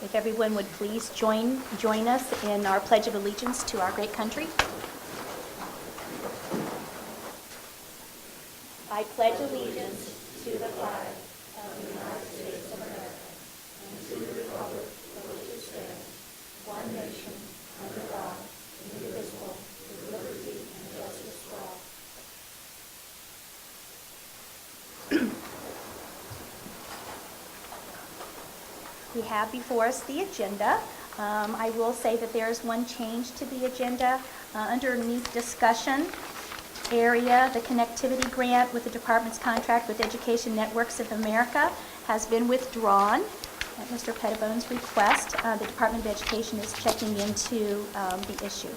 If everyone would please join us in our Pledge of Allegiance to our great country. I pledge allegiance to the flag of the United States of America and to the republic for which it stands, one nation, under God, indivisible, with liberty and justice for all. We have before us the agenda. I will say that there is one change to the agenda. Underneath discussion area, the connectivity grant with the department's contract with Education Networks of America has been withdrawn at Mr. Pettibone's request. The Department of Education is checking into the issue.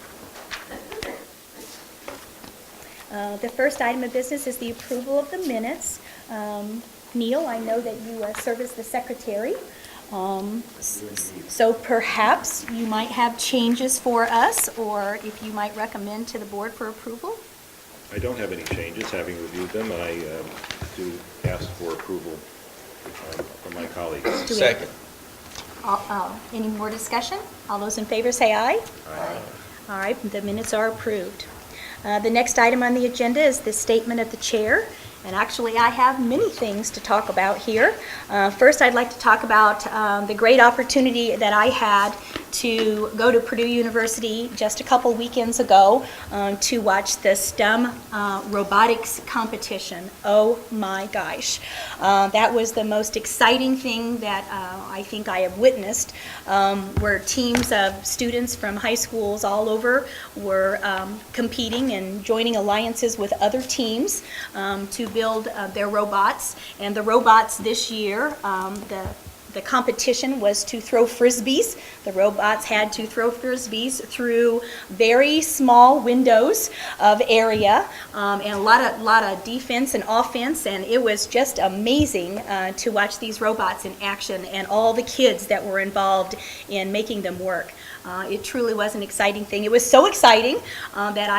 The first item of business is the approval of the minutes. Neil, I know that you serve as the secretary. So perhaps you might have changes for us, or if you might recommend to the board for approval? I don't have any changes, having reviewed them, and I do ask for approval from my colleagues. Second. Any more discussion? All those in favor say aye. Aye. All right, the minutes are approved. The next item on the agenda is the statement of the chair. And actually, I have many things to talk about here. First, I'd like to talk about the great opportunity that I had to go to Purdue University just a couple weekends ago to watch the STEM robotics competition. Oh my gosh. That was the most exciting thing that I think I have witnessed, where teams of students from high schools all over were competing and joining alliances with other teams to build their robots. And the robots this year, the competition was to throw frisbees. The robots had to throw frisbees through very small windows of area, and a lot of defense and offense, and it was just amazing to watch these robots in action and all the kids that were involved in making them work. It truly was an exciting thing. It was so exciting that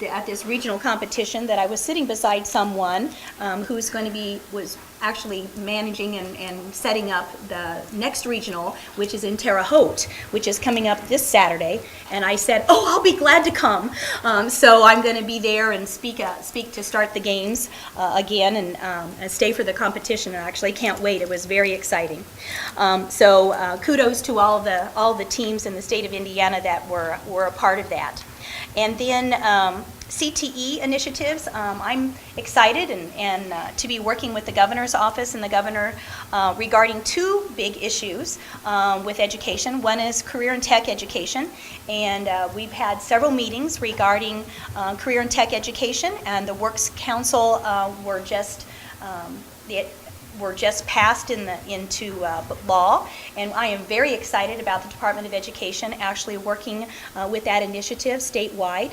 at this regional competition that I was sitting beside someone who's going to was actually managing and setting up the next regional, which is in Terre Haute, which is coming up this Saturday. And I said, "Oh, I'll be glad to come." So I'm going to be there and speak to start the games again and stay for the competition. And I actually can't wait. It was very exciting. So kudos to all the teams in the state of Indiana that were a part of that. And then CTE initiatives. I'm excited and to be working with the governor's office and the governor regarding two big issues with education. One is career and tech education, and we've had several meetings regarding career and tech education, and the Works Council were just passed into law, and I am very excited about the Department of Education actually working with that initiative statewide.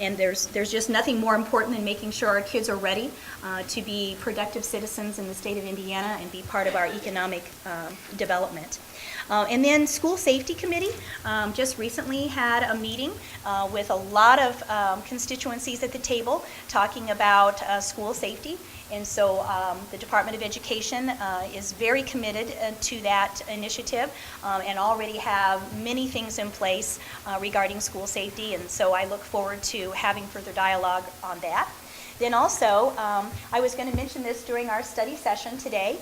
And there's just nothing more important than making sure our kids are ready to be productive citizens in the state of Indiana and be part of our economic development. And then School Safety Committee just recently had a meeting with a lot of constituencies at the table talking about school safety. And so the Department of Education is very committed to that initiative and already have many things in place regarding school safety. And so I look forward to having further dialogue on that. Then also, I was going to mention this during our study session today,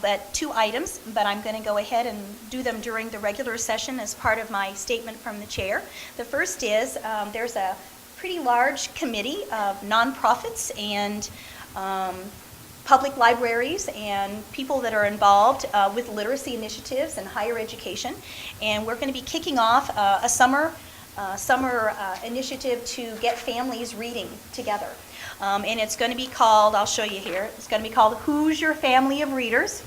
but two items, but I'm going to go ahead and do them during the regular session as part of my statement from the chair. The first is there's a pretty large committee of nonprofits and public libraries and people that are involved with literacy initiatives and higher education. And we're going to be kicking off a summer initiative to get families reading together. And it's going to be called, I'll show you here, it's going to be called Who's Your Family of Readers?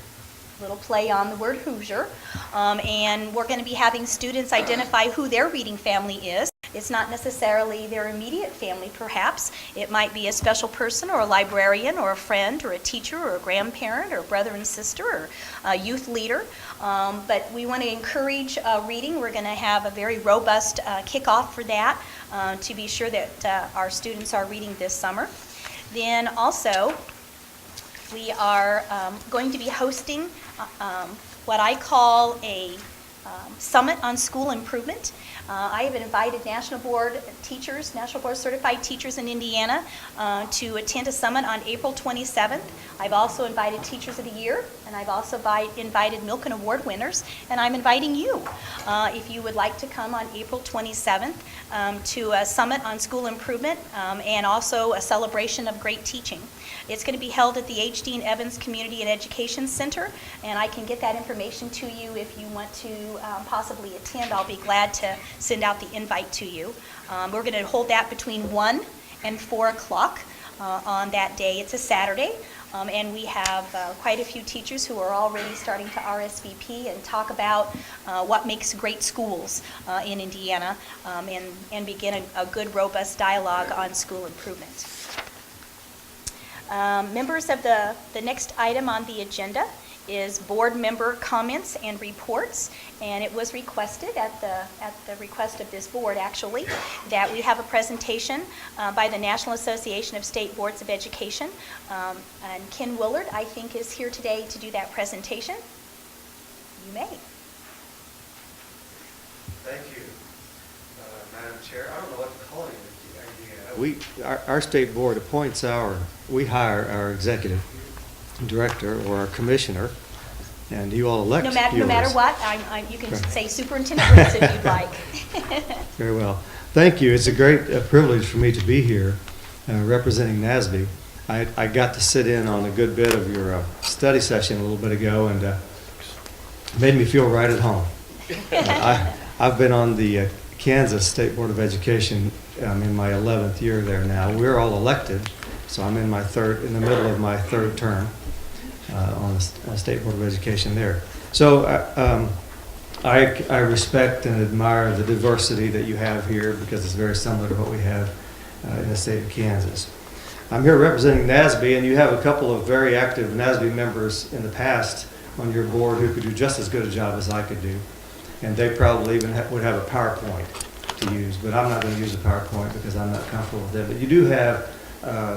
Little play on the word Hoosier. And we're going to be having students identify who their reading family is. It's not necessarily their immediate family, perhaps. It might be a special person or a librarian or a friend or a teacher or a grandparent or a brother and sister or a youth leader. But we want to encourage reading. We're going to have a very robust kickoff for that to be sure that our students are reading this summer. Then also, We are going to be hosting what I call a summit on school improvement. I have invited National Board teachers, National Board Certified Teachers in Indiana to attend a summit on April 27th. I've also invited Teachers of the Year, and I've also invited Milken Award winners, and I'm inviting you, if you would like to come on April 27th to a summit on school improvement and also a celebration of great teaching. It's going to be held at the H. Dean Evans Community and Education Center, and I can get that information to you if you want to possibly attend. I'll be glad to send out the invite to you. We're going to hold that between 1 and 4 o'clock on that day. It's a Saturday, and we have quite a few teachers who are already starting to RSVP and talk about what makes great schools in Indiana and begin a good, robust dialogue on school improvement. Members, of the next item on the agenda is board member comments and reports, and it was requested at the request of this board, actually, that we have a presentation by the National Association of State Boards of Education, and Ken Willard, I think, is here today to do that presentation. You may. Thank you, Madam Chair. I don't know what to call you. Our state board appoints we hire our executive director or our commissioner, and you all elect yours. No matter what, you can say Superintendent Bruce if you'd like. Very well. Thank you. It's a great privilege for me to be here representing NASB. I got to sit in on a good bit of your study session a little bit ago, and made me feel right at home. I've been on the Kansas State Board of Education. I'm in my 11th year there now. We're all elected, so I'm in the middle of my third term on the State Board of Education there. So I respect and admire the diversity that you have here, because it's very similar to what we have in the state of Kansas. I'm here representing NASB, and you have a couple of very active NASB members in the past on your board who could do just as good a job as I could do, and they probably even would have a PowerPoint to use, but I'm not going to use a PowerPoint because I'm not comfortable with that. But you do have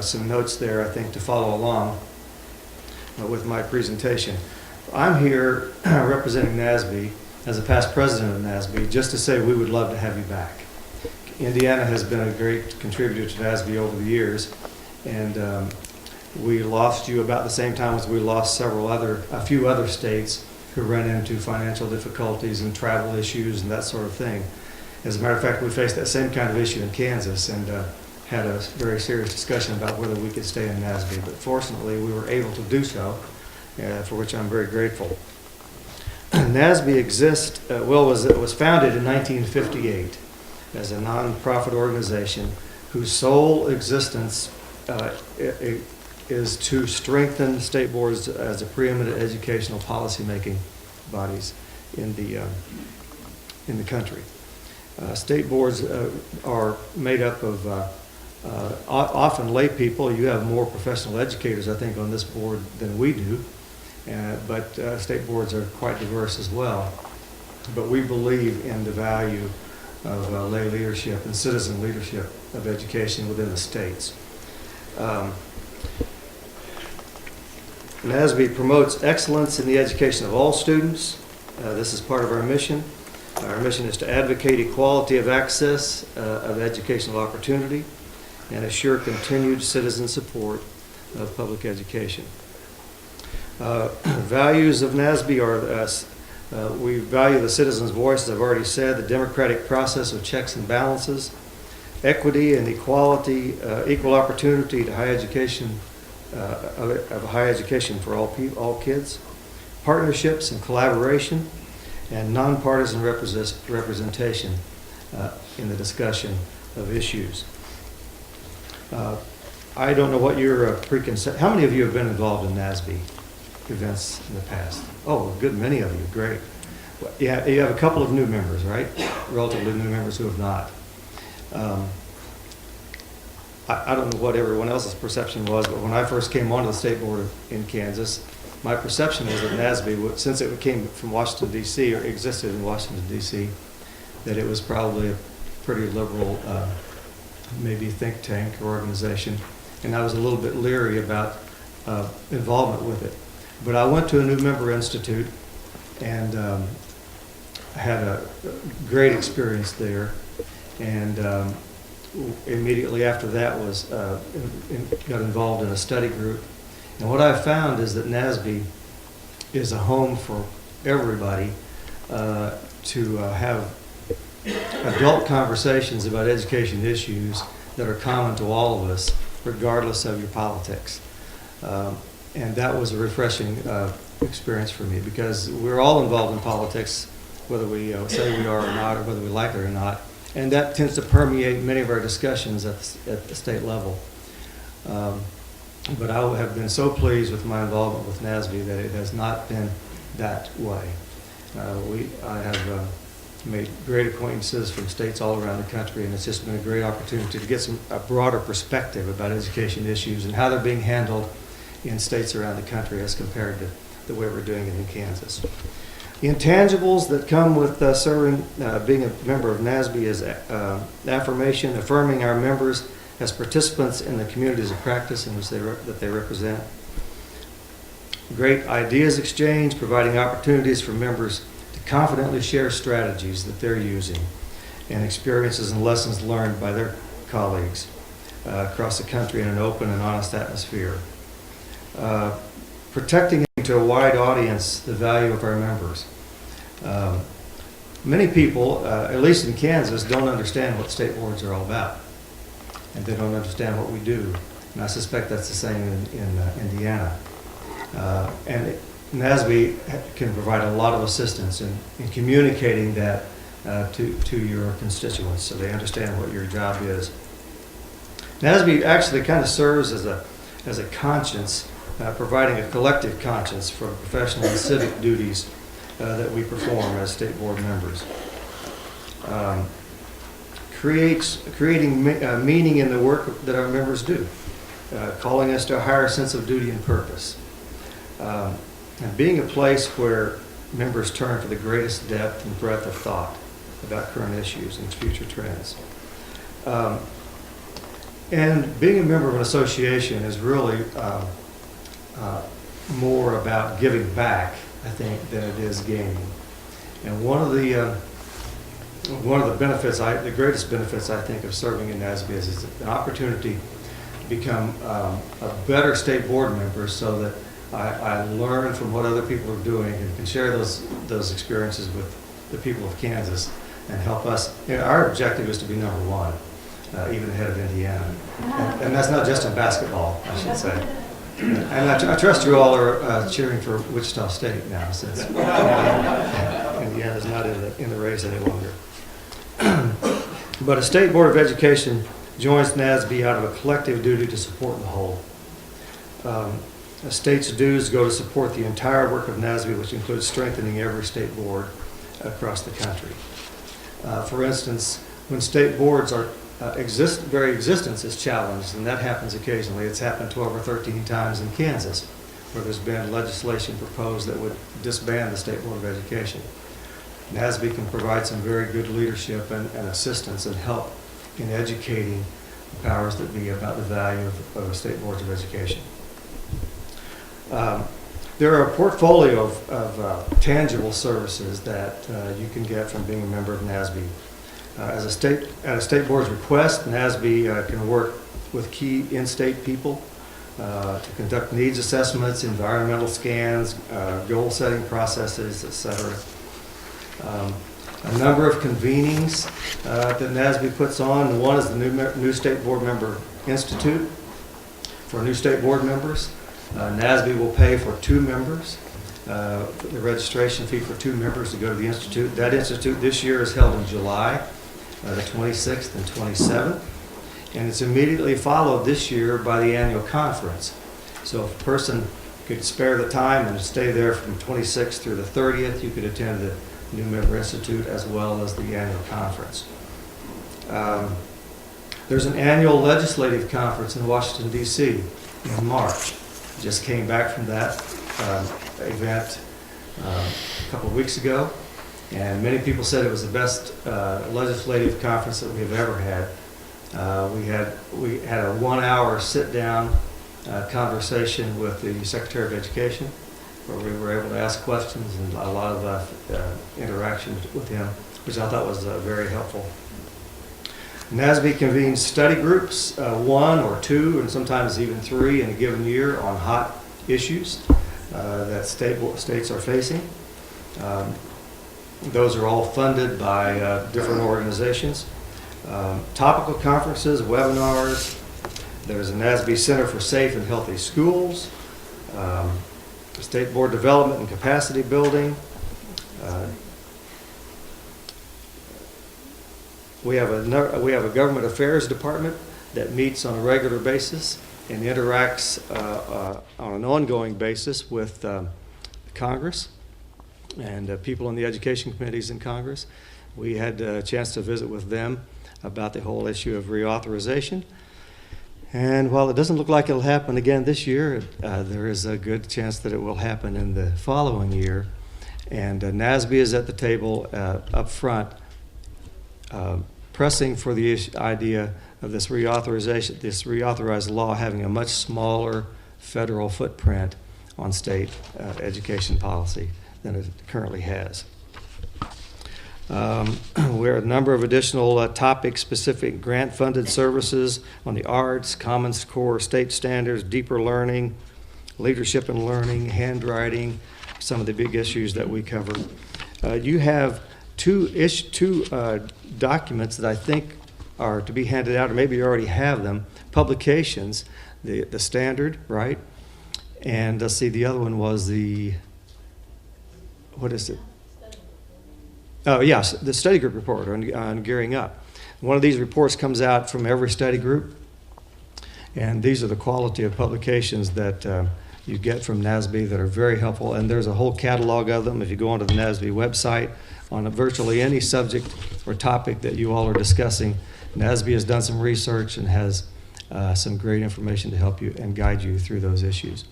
some notes there, I think, to follow along with my presentation. I'm here representing NASB as a past president of NASB, just to say we would love to have you back. Indiana has been a great contributor to NASB over the years, and we lost you about the same time as we lost a few other states who ran into financial difficulties and travel issues and that sort of thing. As a matter of fact, we faced that same kind of issue in Kansas and had a very serious discussion about whether we could stay in NASB. But fortunately, we were able to do so, for which I'm very grateful. NASB was founded in 1958 as a nonprofit organization whose sole existence is to strengthen state boards as a preeminent educational policy-making bodies in the country. State boards are made up of often lay people. You have more professional educators, I think, on this board than we do, but state boards are quite diverse as well. But we believe in the value of lay leadership and citizen leadership of education within the states. NASB promotes excellence in the education of all students. This is part of our mission. Our mission is to advocate equality of access of educational opportunity and assure continued citizen support of public education. Values of NASB are we value the citizen's voice, as I've already said, the democratic process of checks and balances, equity and equality, equal opportunity to high education, of high education for all kids, partnerships and collaboration, and nonpartisan representation in the discussion of issues. I don't know what your preconcept. How many of you have been involved in NASB events in the past? Oh, a good many of you. Great. Yeah, you have a couple of new members, right? Relatively new members who have not. I don't know what everyone else's perception was, but when I first came onto the state board in Kansas, my perception was that NASB, since it came from Washington, D.C., or existed in Washington, D.C., that it was probably a pretty liberal, maybe think tank or organization. And I was a little bit leery about involvement with it. But I went to a new member institute and had a great experience there. And immediately after that was got involved in a study group. And what I found is that NASB is a home for everybody to have adult conversations about education issues that are common to all of us, regardless of your politics. And that was a refreshing experience for me, because we're all involved in politics, whether we say we are or not, or whether we like it or not. And that tends to permeate many of our discussions at the state level. But I have been so pleased with my involvement with NASB that it has not been that way. I have made great acquaintances from states all around the country, and it's just been a great opportunity to get a broader perspective about education issues and how they're being handled in states around the country as compared to the way we're doing it in Kansas. The intangibles that come with serving, being a member of NASB is affirmation, affirming our members as participants in the communities of practice in which that they represent. Great ideas exchange, providing opportunities for members to confidently share strategies that they're using and experiences and lessons learned by their colleagues across the country in an open and honest atmosphere. Protecting to a wide audience the value of our members. Many people, at least in Kansas, don't understand what state boards are all about, and they don't understand what we do. And I suspect that's the same in Indiana. And NASB can provide a lot of assistance in communicating that to your constituents, so they understand what your job is. NASB actually kind of serves as a conscience, providing a collective conscience for professional and civic duties that we perform as state board members. Creating meaning in the work that our members do, calling us to a higher sense of duty and purpose, and being a place where members turn for the greatest depth and breadth of thought about current issues and future trends. And being a member of an association is really more about giving back, I think, than it is gaining. And one of the benefits, the greatest benefits, I think, of serving in NASB is an opportunity to become a better state board member, so that I learn from what other people are doing and can share those experiences with the people of Kansas and help us. You know, our objective is to be number one, even ahead of Indiana. And that's not just in basketball, I should say. And I trust you all are cheering for Wichita State now, since Indiana's not in the race any longer. But a State Board of Education joins NASB out of a collective duty to support the whole. A state's dues go to support the entire work of NASB, which includes strengthening every state board across the country. For instance, when state boards are very existence is challenged, and that happens occasionally. It's happened 12 or 13 times in Kansas, where there's been legislation proposed that would disband the State Board of Education. NASB can provide some very good leadership and assistance and help in educating the powers that be about the value of state boards of education. There are a portfolio of tangible services that you can get from being a member of NASB. At a state board's request, NASB can work with key in-state people to conduct needs assessments, environmental scans, goal-setting processes, etc. A number of convenings that NASB puts on. One is the new State Board Member Institute for new state board members. NASB will pay for 2 members, the registration fee for 2 members to go to the Institute. That Institute this year is held in July, the 26th and 27th, and it's immediately followed this year by the annual conference. So if a person could spare the time and stay there from 26th through the 30th, you could attend the New Member Institute as well as the annual conference. There's an annual legislative conference in Washington, D.C. in March. Just came back from that event a couple of weeks ago, and many people said it was the best legislative conference that we have ever had. We had a 1-hour sit-down conversation with the Secretary of Education, where we were able to ask questions and a lot of interaction with him, which I thought was very helpful. NASB convenes study groups, 1 or 2 and sometimes even 3 in a given year on hot issues that states are facing. Those are all funded by different organizations. Topical conferences, webinars. There's a NASB Center for Safe and Healthy Schools, State Board Development and Capacity Building. We have a Government Affairs Department that meets on a regular basis and interacts on an ongoing basis with Congress and people in the education committees in Congress. We had a chance to visit with them about the whole issue of reauthorization. And while it doesn't look like it'll happen again this year, there is a good chance that it will happen in the following year. And NASB is at the table up front, pressing for the idea of this reauthorization, this reauthorized law having a much smaller federal footprint on state education policy than it currently has. We have a number of additional topic-specific grant-funded services on the arts, Common Core state standards, deeper learning, leadership and learning, handwriting, some of the big issues that we cover. You have two documents that I think are to be handed out, or maybe you already have them, publications, the standard, right? And let's see, the other one was what is it? Oh, yes, the study group report on Gearing Up. One of these reports comes out from every study group, and these are the quality of publications that you get from NASB that are very helpful, and there's a whole catalog of them. If you go onto the NASB website on virtually any subject or topic that you all are discussing, NASB has done some research and has some great information to help you and guide you through those issues.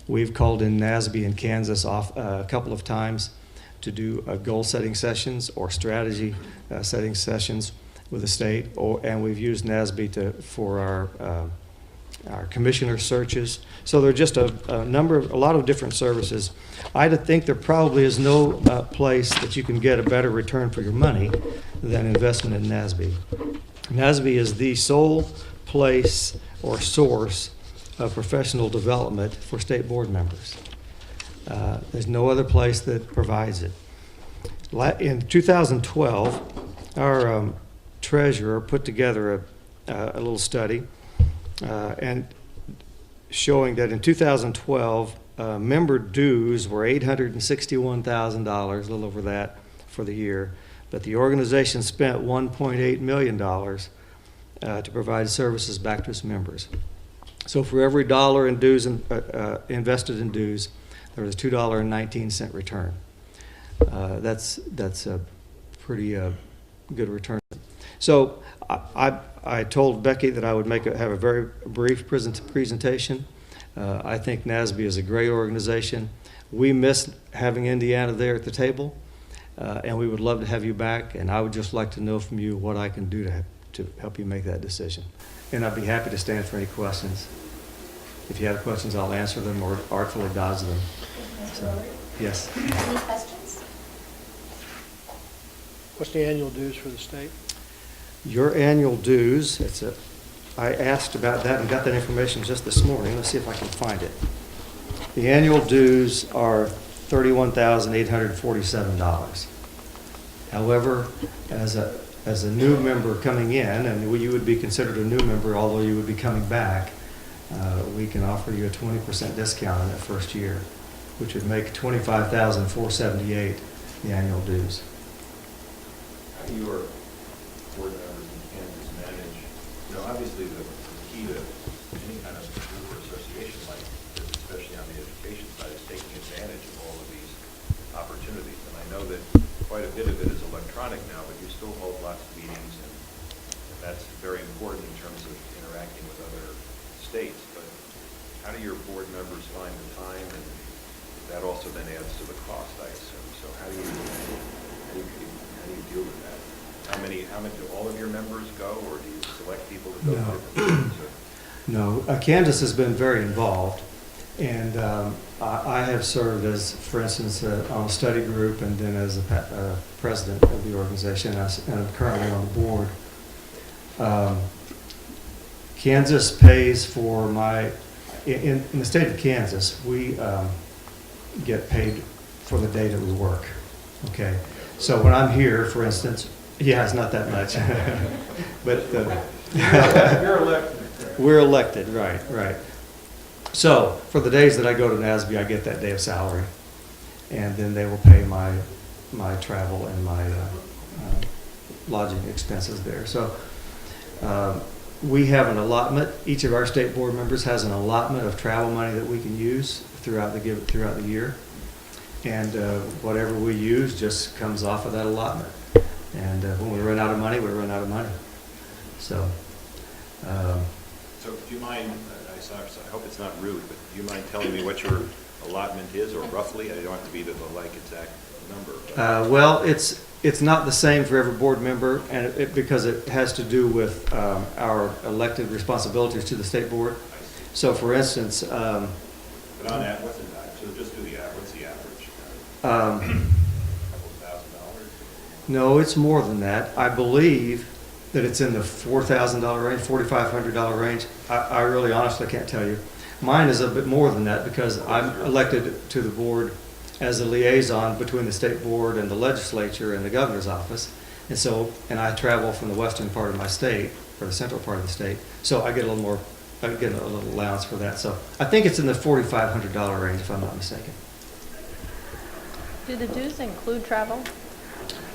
We've called in NASB in Kansas off a couple of times to do goal-setting sessions or strategy setting sessions with the state, and we've used NASB for our commissioner searches. So there are just a lot of different services. I think there probably is no place that you can get a better return for your money than investment in NASB. NASB is the sole place or source of professional development for state board members. There's no other place that provides it. In 2012, our treasurer put together a little study and showing that in 2012, member dues were $861,000, a little over that for the year, but the organization spent $1.8 million to provide services back to its members. So for every dollar in dues invested in dues, there was a $2.19 return. That's a pretty good return. So I told Becky that I would have a very brief presentation. I think NASB is a great organization. We miss having Indiana there at the table, and we would love to have you back. And I would just like to know from you what I can do to help you make that decision. And I'd be happy to stand for any questions. If you have questions, I'll answer them or artfully dodge them. So, yes. Any questions? What's the annual dues for the state? Your annual dues, I asked about that and got that information just this morning. Let's see if I can find it. The annual dues are $31,847. However, as a new member coming in, and you would be considered a new member, although you would be coming back, we can offer you a 20% discount on that first year, which would make $25,478 the annual dues. How do your board members in Kansas manage, obviously the key to any kind of group or association like this, especially on the education side, is taking advantage of all of these opportunities. And I know that quite a bit of it is electronic now, but you still hold lots of meetings, and that's very important in terms of interacting with other states. But how do your board members find the time, and that also then adds to the cost, I assume. So how do you deal with that? How many do all of your members go, or do you select people to go to different meetings? No, Kansas has been very involved, and I have served as, for instance, on a study group and then as a president of the organization, and I'm currently on the board. Kansas pays for in the state of Kansas, we get paid for the day that we work, okay? So when I'm here, for instance, yeah, it's not that much, but You're elected. we're elected, right. So for the days that I go to NASB, I get that day of salary, and then they will pay my travel and my lodging expenses there. So we have an allotment. Each of our state board members has an allotment of travel money that we can use throughout the year, and whatever we use just comes off of that allotment. And when we run out of money, we run out of money. So. So do you mind, I hope it's not rude, but do you mind telling me what your allotment is, or roughly? I don't have to be the exact number. Well, it's not the same for every board member, and because it has to do with our elected responsibilities to the state board. So, for instance, But on that, so just do the average. What's the average? Couple $1,000? no, it's more than that. I believe that it's in the $4,000 range, $4,500 range. I really honestly can't tell you. Mine is a bit more than that because I'm elected to the board as a liaison between the state board and the legislature and the governor's office. And so, and I travel from the western part of my state, or the central part of the state, so I get a little more, I get a little allowance for that. So I think it's in the $4,500 range, if I'm not mistaken. Do the dues include travel?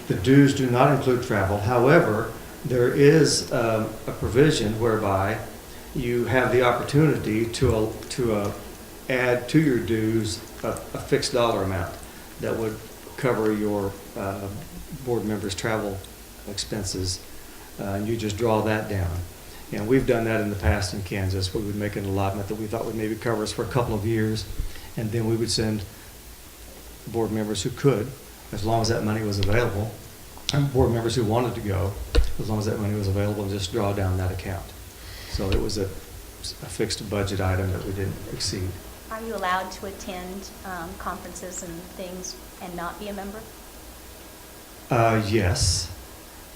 The dues do not include travel. However, there is a provision whereby you have the opportunity to add to your dues a fixed dollar amount that would cover your board members' travel expenses, and you just draw that down. And we've done that in the past in Kansas. We would make an allotment that we thought would maybe cover us for a couple of years, and then we would send board members who could, as long as that money was available, and board members who wanted to go, as long as that money was available, and just draw down that account. So it was a fixed budget item that we didn't exceed. Are you allowed to attend conferences and things and not be a member? Yes,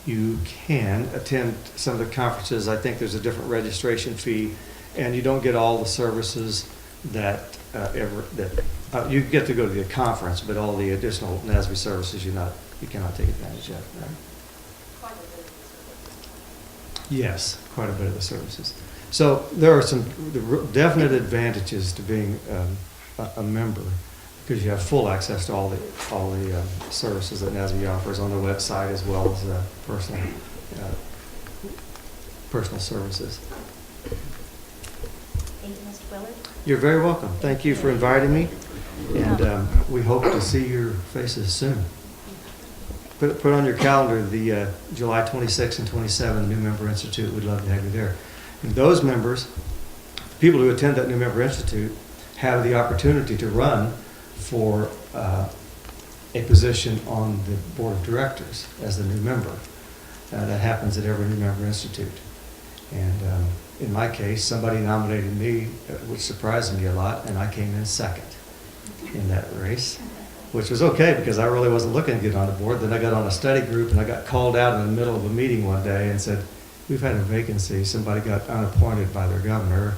you can attend some of the conferences. I think there's a different registration fee, and you don't get all the services that you get to go to the conference, but all the additional NASB services you cannot take advantage of. Right? Yes, quite a bit of the services. So there are some definite advantages to being a member, because you have full access to all the services that NASB offers on their website, as well as personal services. Thank you, Mr. Willard. You're very welcome. Thank you for inviting me, and we hope to see your faces soon. Put on your calendar the July 26th and 27th New Member Institute. We'd love to have you there. And those members, people who attend that New Member Institute, have the opportunity to run for a position on the board of directors as the new member. That happens at every New Member Institute. And in my case, somebody nominated me, which surprised me a lot, and I came in second in that race, which was okay because I really wasn't looking to get on the board. Then I got on a study group, and I got called out in the middle of a meeting one day and said, "We've had a vacancy. Somebody got unappointed by their governor,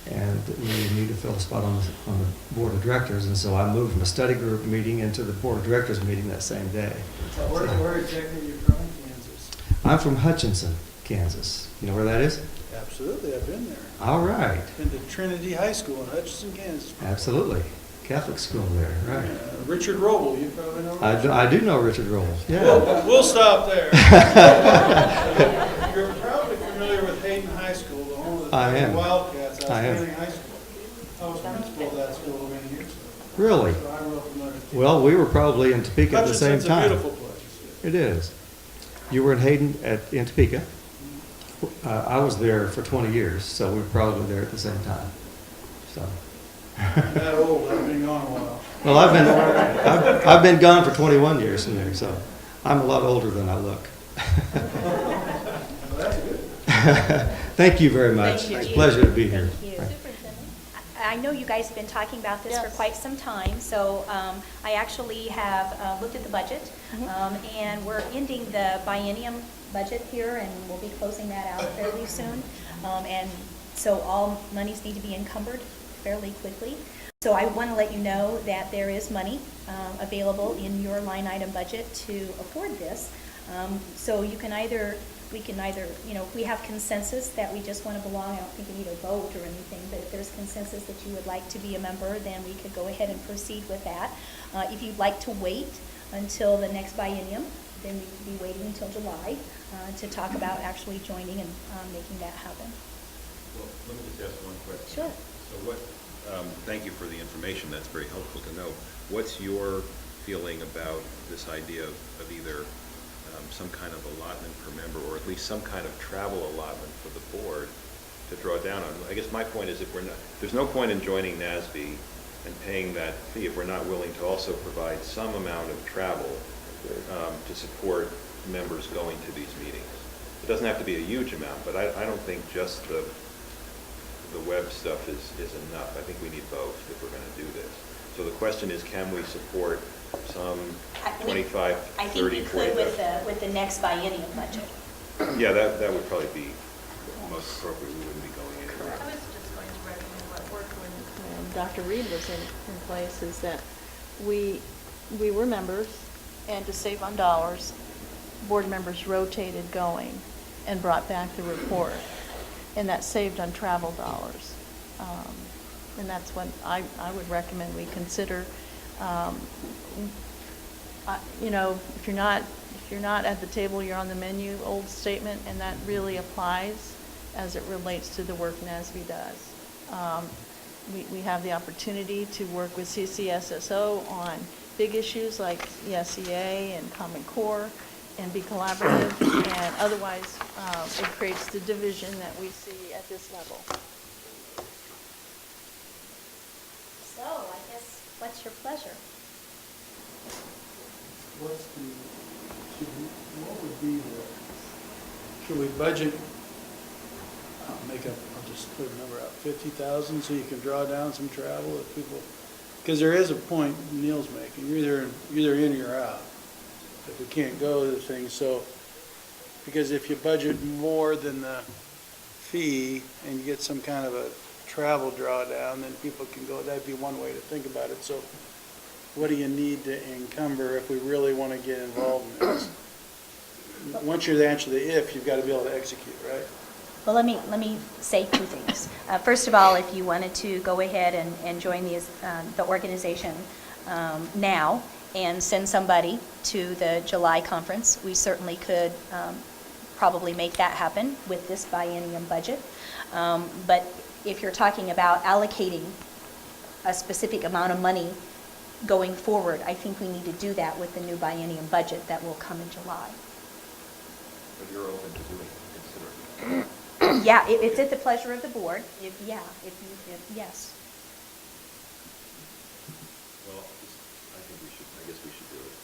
and we need to fill a spot on the board of directors." And so I moved from a study group meeting into the board of directors meeting that same day. Where exactly are you from in Kansas? I'm from Hutchinson, Kansas. You know where that is? Absolutely, I've been there. All right. Been to Trinity High School in Hutchinson, Kansas. Absolutely. Catholic school there, right. Richard Roble, you probably know Richard. I do know Richard Roll. Yeah. We'll stop there. You're probably familiar with Hayden High School, the home of I am. the Wildcats, I am. outstanding high school. I was principal of that school many years ago. Really? So I'm real familiar with it. Well, we were probably in Topeka at the same Hutchinson's a time. beautiful place. It is. You were in Hayden in Topeka. I was there for 20 years, so we were probably there at the same time. So. I'm that old, I've been gone a while. Well, I've been gone for 21 years from there, so I'm a lot older than I look. Well, that's good. Thank you very much. Thank you. It's a pleasure to be here. Thank you. I know you guys have been talking about this for Yes. quite some time, so I actually have looked at the budget, and we're ending the biennium budget here, and we'll be closing that out fairly soon. And so all monies need to be encumbered fairly quickly. So I want to let you know that there is money available in your line item budget to afford this. So we can either, if we have consensus that we just want to belong, I don't think we need a vote or anything, but if there's consensus that you would like to be a member, then we could go ahead and proceed with that. If you'd like to wait until the next biennium, then we could be waiting until July to talk about actually joining and making that happen. Well, let me just ask one question. Sure. So thank you for the information, that's very helpful to know. What's your feeling about this idea of either some kind of allotment per member, or at least some kind of travel allotment for the board to draw down on? I guess my point is, there's no point in joining NASB and paying that fee if we're not willing to also provide some amount of travel to support members going to these meetings. It doesn't have to be a huge amount, but I don't think just the web stuff is enough. I think we need both if we're going to do this. So the question is, can we support some 25, 30, I think we could 45? with the next biennium budget. Yeah, that would probably be most appropriate. We wouldn't be going anywhere. I was just going to recommend what worked when Dr. Reed was in place, is that we were members, and to save on dollars, board members rotated going and brought back the report, and that saved on travel dollars. And that's what I would recommend we consider. If you're not at the table, you're on the menu, old statement, and that really applies as it relates to the work NASB does. We have the opportunity to work with CCSSO on big issues like ESEA and Common Core and be collaborative, and otherwise it creates the division that we see at this level. So I guess, what's your pleasure? What would be should we budget, I'll just put a number out, 50,000, so you can draw down some travel if people, because there is a point Neil's making, you're either in or you're out. If we can't go to the thing, so, because if you budget more than the fee and you get some kind of a travel drawdown, then people can go, that'd be one way to think about it. So what do you need to encumber if we really want to get involved in this? Once you answer the if, you've got to be able to execute, right? Well, let me say two things. First of all, if you wanted to go ahead and join the organization now and send somebody to the July conference, we certainly could probably make that happen with this biennium budget. But if you're talking about allocating a specific amount of money going forward, I think we need to do that with the new biennium budget that will come in July. But you're open to doing it, considering. Yeah, it's at the pleasure of the board, yes. Well, I guess we should do it.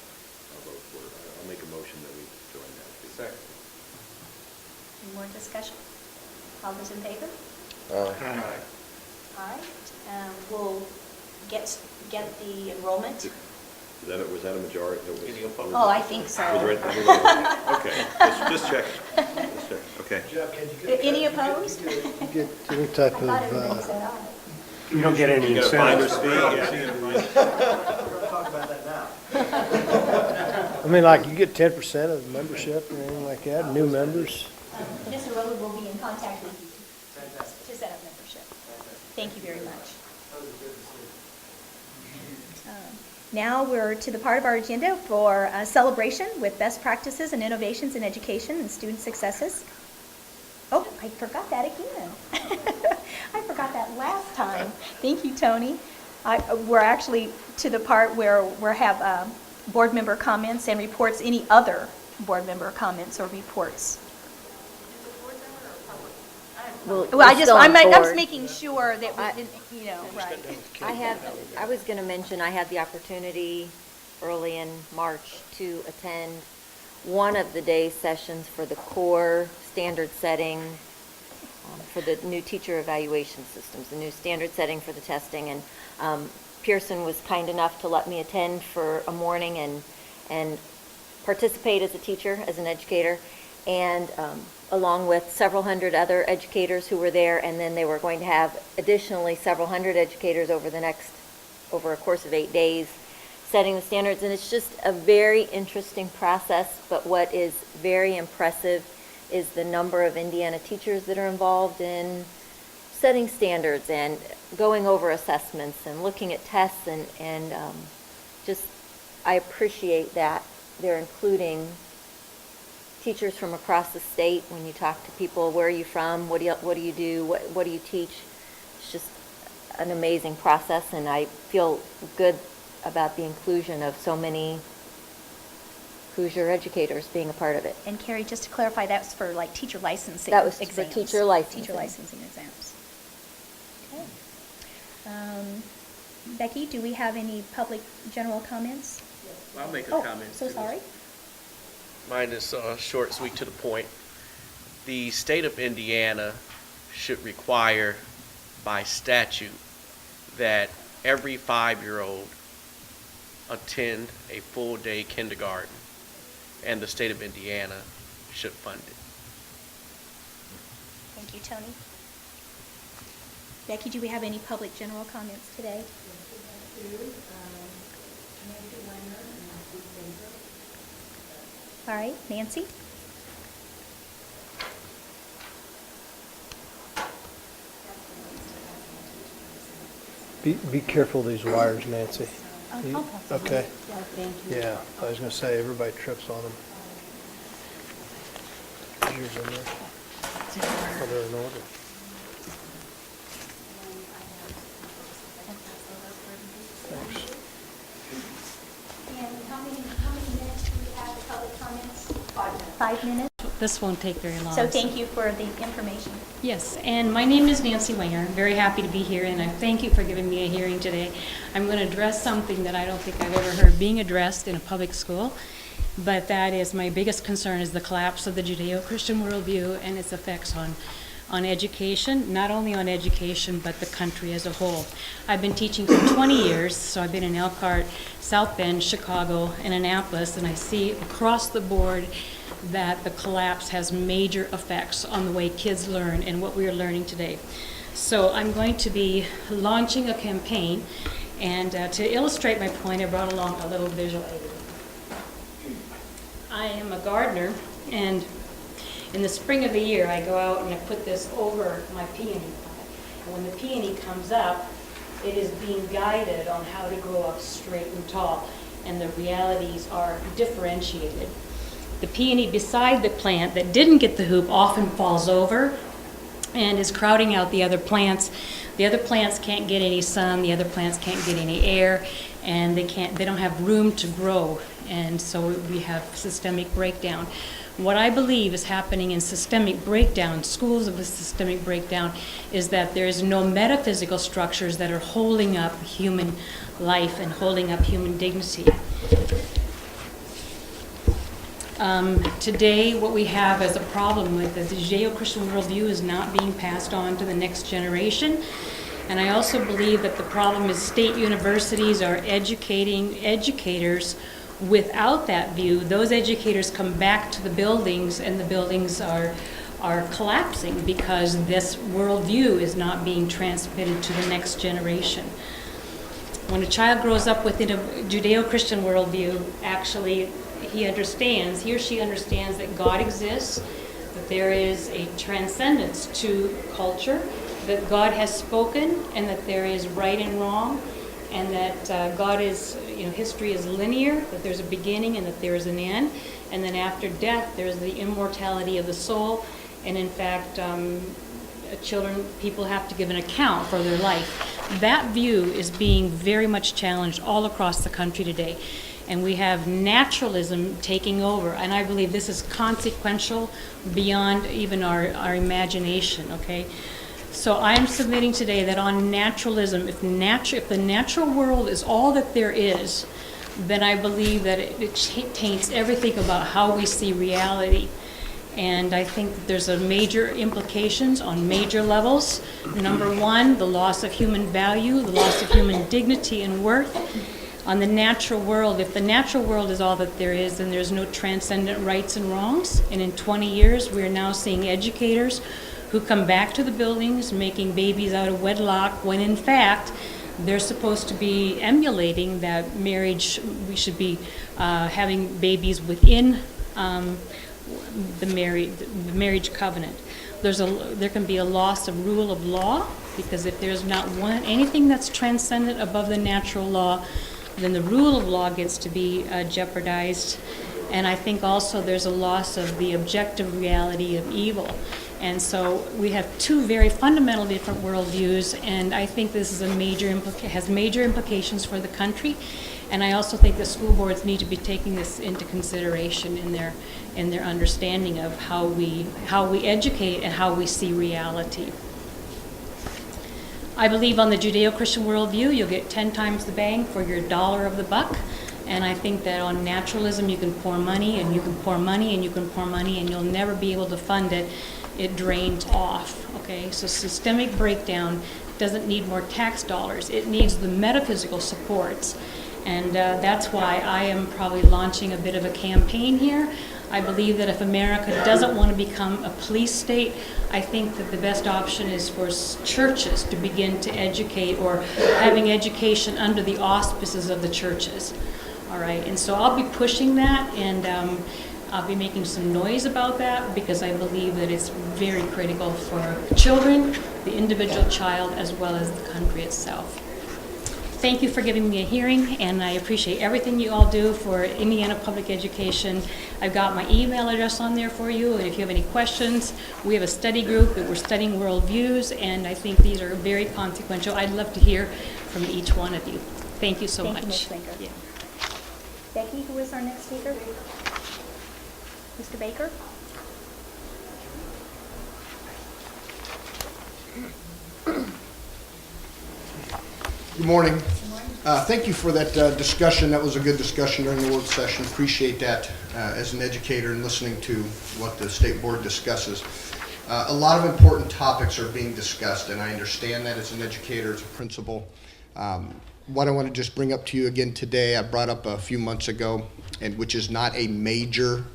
I'll vote for it. I'll make a motion that we join that. Second. Any more discussion? All those in favor? Aye. All right. We'll get the enrollment. Was that a majority? Oh, I think so. Okay, just check. Okay. Any opposed? You get any type I thought everybody of, said aye. you don't get any You get a finder's incentives. fee, Talk about that now. I mean, like, you get 10% of membership or anything like that, new members. Mr. Rowley will be in contact with you to set up membership. Thank you very much. Now we're to the part of our agenda for a celebration with best practices and innovations in education and student successes. Oh, I forgot that again. I forgot that last time. Thank you, Tony. We're actually to the part where we have board member comments and reports. Any other board member comments or reports? Well, Well, we're still on I'm just board. making sure that we didn't, right. I was going to mention, I had the opportunity early in March to attend one of the day sessions for the core standard setting for the new teacher evaluation systems, the new standard setting for the testing. And Pearson was kind enough to let me attend for a morning and participate as a teacher, as an educator, and along with several hundred other educators who were there. And then they were going to have additionally several hundred educators over a course of 8 days, setting the standards. And it's just a very interesting process. But what is very impressive is the number of Indiana teachers that are involved in setting standards and going over assessments and looking at tests, and just, I appreciate that they're including teachers from across the state. When you talk to people, where are you from, what do you do, what do you teach? It's just an amazing process, and I feel good about the inclusion of so many Hoosier educators being a part of it. And Carrie, just to clarify, that's for like teacher licensing That was for exams. teacher licensing. Teacher licensing exams. Okay. Becky, do we have any public general comments? I'll make a Oh, comment. so sorry. Mine is short, sweet, to the point. The state of Indiana should require by statute that every 5-year-old attend a full-day kindergarten, and the state of Indiana should fund it. Thank you, Tony. Becky, do we have any public general comments today? All right, Nancy? Be careful of these wires, Nancy. Oh, You- okay. Okay? Yeah, I was gonna say, everybody trips on them. Is yours in there? Oh, they're in order. Thanks. And how many minutes do we have for public comments? 5 minutes. 5 minutes? This won't take very long. So thank you for the information. Yes, and my name is Nancy Winger. I'm very happy to be here, and I thank you for giving me a hearing today. I'm going to address something that I don't think I've ever heard being addressed in a public school, but that is my biggest concern is the collapse of the Judeo-Christian worldview and its effects on education, not only on education, but the country as a whole. I've been teaching for 20 years, so I've been in Elkhart, South Bend, Chicago, and Annapolis, and I see across the board that the collapse has major effects on the way kids learn and what we are learning today. So I'm going to be launching a campaign, and to illustrate my point, I brought along a little visual aid. I am a gardener, and in the spring of the year, I go out and I put this over my peony plant. And when the peony comes up, it is being guided on how to grow up straight and tall, and the realities are differentiated. The peony beside the plant that didn't get the hoop often falls over and is crowding out the other plants. The other plants can't get any sun, the other plants can't get any air, and they don't have room to grow, and so we have systemic breakdown. What I believe is happening in systemic breakdown, schools of a systemic breakdown, is that there is no metaphysical structures that are holding up human life and holding up human dignity. Today, what we have as a problem with the Judeo-Christian worldview is not being passed on to the next generation. And I also believe that the problem is state universities are educating educators without that view. Those educators come back to the buildings, and the buildings are collapsing because this worldview is not being transmitted to the next generation. When a child grows up within a Judeo-Christian worldview, actually he or she understands that God exists, that there is a transcendence to culture, that God has spoken, and that there is right and wrong, and that God is, history is linear, that there's a beginning and that there is an end, and then after death there's the immortality of the soul, and in fact people have to give an account for their life. That view is being very much challenged all across the country today. And we have naturalism taking over, and I believe this is consequential beyond even our imagination, okay? So I'm submitting today that on naturalism, if the natural world is all that there is, then I believe that it taints everything about how we see reality. And I think that there's a major implications on major levels. Number one, the loss of human value, the loss of human dignity and worth. On the natural world, if the natural world is all that there is, then there's no transcendent rights and wrongs. And in 20 years, we're now seeing educators who come back to the buildings making babies out of wedlock, when in fact, they're supposed to be emulating that marriage. We should be having babies within the marriage covenant. There can be a loss of rule of law, because if there's not anything that's transcendent above the natural law, then the rule of law gets to be jeopardized. And I think also there's a loss of the objective reality of evil. And so we have two very fundamental different worldviews, and I think this is has major implications for the country. And I also think the school boards need to be taking this into consideration in their understanding of how we educate and how we see reality. I believe on the Judeo-Christian worldview, you'll get 10 times the bang for your dollar of the buck. And I think that on naturalism, you can pour money, and you can pour money, and you can pour money, and you'll never be able to fund it. It drains off, okay? So systemic breakdown doesn't need more tax dollars. It needs the metaphysical supports. And that's why I am probably launching a bit of a campaign here. I believe that if America doesn't want to become a police state, I think that the best option is for churches to begin to educate, or having education under the auspices of the churches. All right, and so I'll be pushing that, and I'll be making some noise about that, because I believe that it's very critical for children, the individual child, as well as the country itself. Thank you for giving me a hearing, and I appreciate everything you all do for Indiana public education. I've got my email address on there for you, and if you have any questions, we have a study group that we're studying worldviews, and I think these are very consequential. I'd love to hear from each one of you. Thank you so much. Thank you, Ms. Baker. Yeah. Becky, who is our next speaker? Mr. Baker? Good morning. Thank you for that discussion. That was a good discussion during the work session. Appreciate that as an educator and listening to what the state board discusses. A lot of important topics are being discussed, and I understand that as an educator, as a principal. What I want to just bring up to you again today, I brought up a few months ago, and which is not a major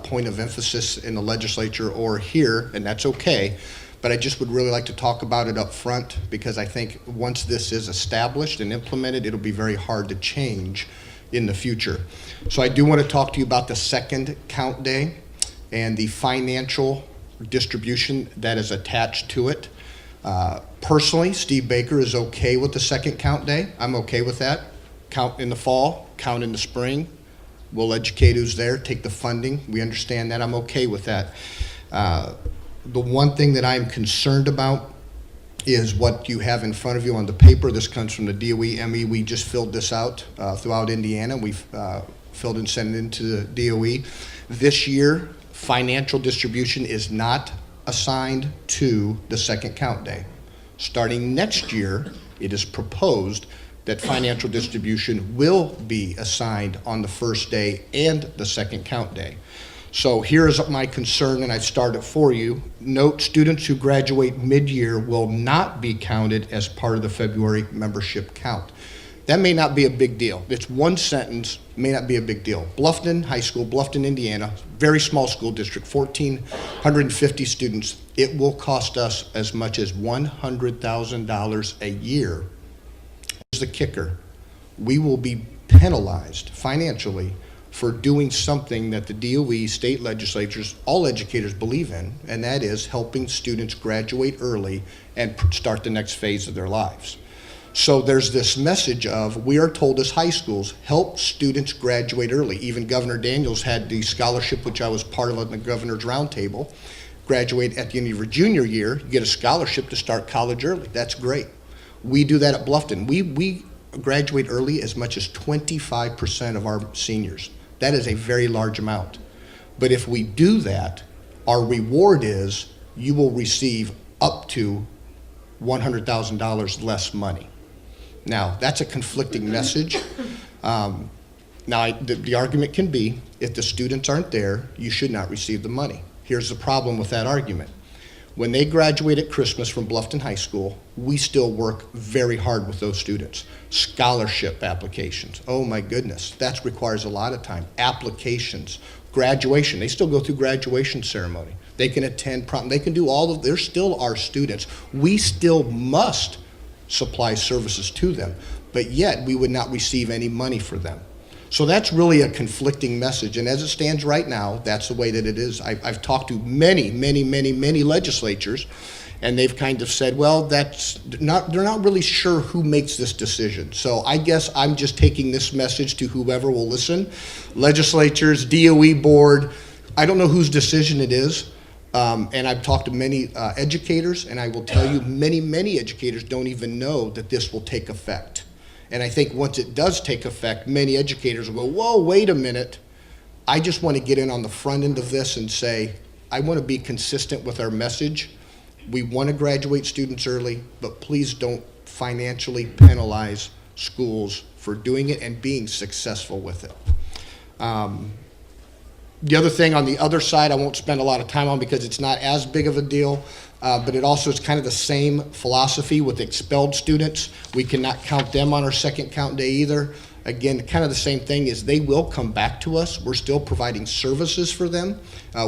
point of emphasis in the legislature or here, and that's okay. But I just would really like to talk about it up front, because I think once this is established and implemented, it'll be very hard to change in the future. So I do want to talk to you about the second count day and the financial distribution that is attached to it. Personally, Steve Baker is okay with the second count day. I'm okay with that. Count in the fall, count in the spring. We'll educate who's there, take the funding. We understand that. I'm okay with that. The one thing that I'm concerned about is what you have in front of you on the paper. This comes from the DOE ME. We just filled this out throughout Indiana. We've filled and sent it into the DOE. This year, financial distribution is not assigned to the second count day. Starting next year, it is proposed that financial distribution will be assigned on the first day and the second count day. So here's my concern, and I start it for you. Note, students who graduate mid-year will not be counted as part of the February membership count. That may not be a big deal. It's one sentence, may not be a big deal. Bluffton High School, Bluffton, Indiana, very small school district, 1,450 students. It will cost us as much as $100,000 a year. Here's the kicker. We will be penalized financially for doing something that the DOE, state legislatures, all educators believe in, and that is helping students graduate early and start the next phase of their lives. So there's this message of, we are told as high schools, help students graduate early. Even Governor Daniels had the scholarship, which I was part of on the Governor's Roundtable. Graduate at the end of your junior year, you get a scholarship to start college early. That's great. We do that at Bluffton. We graduate early as much as 25% of our seniors. That is a very large amount. But if we do that, our reward is you will receive up to $100,000 less money. Now, that's a conflicting message. The argument can be, if the students aren't there, you should not receive the money. Here's the problem with that argument. When they graduate at Christmas from Bluffton High School, we still work very hard with those students. Scholarship applications, oh my goodness, that requires a lot of time. Applications, graduation, they still go through graduation ceremony. They can attend prom, they can do all of, they're still our students. We still must supply services to them, but yet we would not receive any money for them. So that's really a conflicting message, and as it stands right now, that's the way that it is. I've talked to many legislatures, and they've kind of said, well, they're not really sure who makes this decision. So I guess I'm just taking this message to whoever will listen. Legislatures, DOE board, I don't know whose decision it is, and I've talked to many educators, and I will tell you, many educators don't even know that this will take effect. And I think once it does take effect, many educators will go, whoa, wait a minute. I just want to get in on the front end of this and say, I want to be consistent with our message. We want to graduate students early, but please don't financially penalize schools for doing it and being successful with it. The other thing on the other side, I won't spend a lot of time on because it's not as big of a deal, but it also is kind of the same philosophy with expelled students. We cannot count them on our second count day either. Again, kind of the same thing is they will come back to us. We're still providing services for them.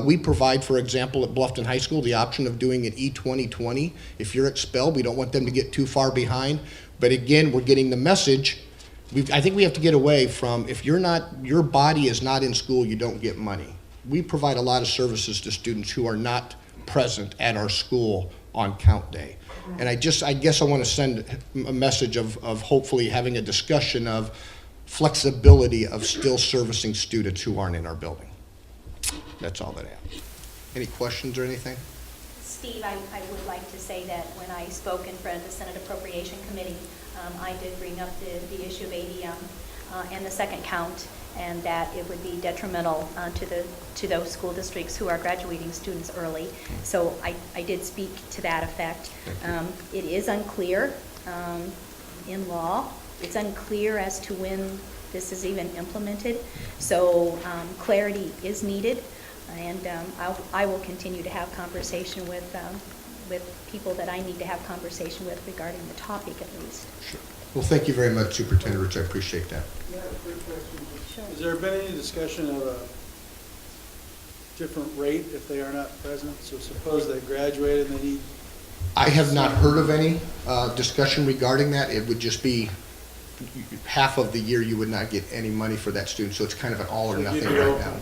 We provide, for example, at Bluffton High School, the option of doing an E-2020. If you're expelled, we don't want them to get too far behind. But again, we're getting the message. I think we have to get away from, if your body is not in school, you don't get money. We provide a lot of services to students who are not present at our school on count day. And I guess I want to send a message of hopefully having a discussion of flexibility of still servicing students who aren't in our building. That's all that I have. Any questions or anything? Steve, I would like to say that when I spoke in front of the Senate Appropriation Committee, I did bring up the issue of ADM and the second count, and that it would be detrimental to those school districts who are graduating students early. So I did speak to that effect. It is unclear in law. It's unclear as to when this is even implemented. So clarity is needed, and I will continue to have conversation with people that I need to have conversation with regarding the topic at least. Sure. Well, thank you very much, Superintendent Rich. I appreciate that. Yeah, quick question. Has there been any discussion of a different rate if they are not present? So suppose they graduated and they need... I have not heard of any discussion regarding that. It would just be half of the year you would not get any money for that student. So it's kind of an all or nothing right now.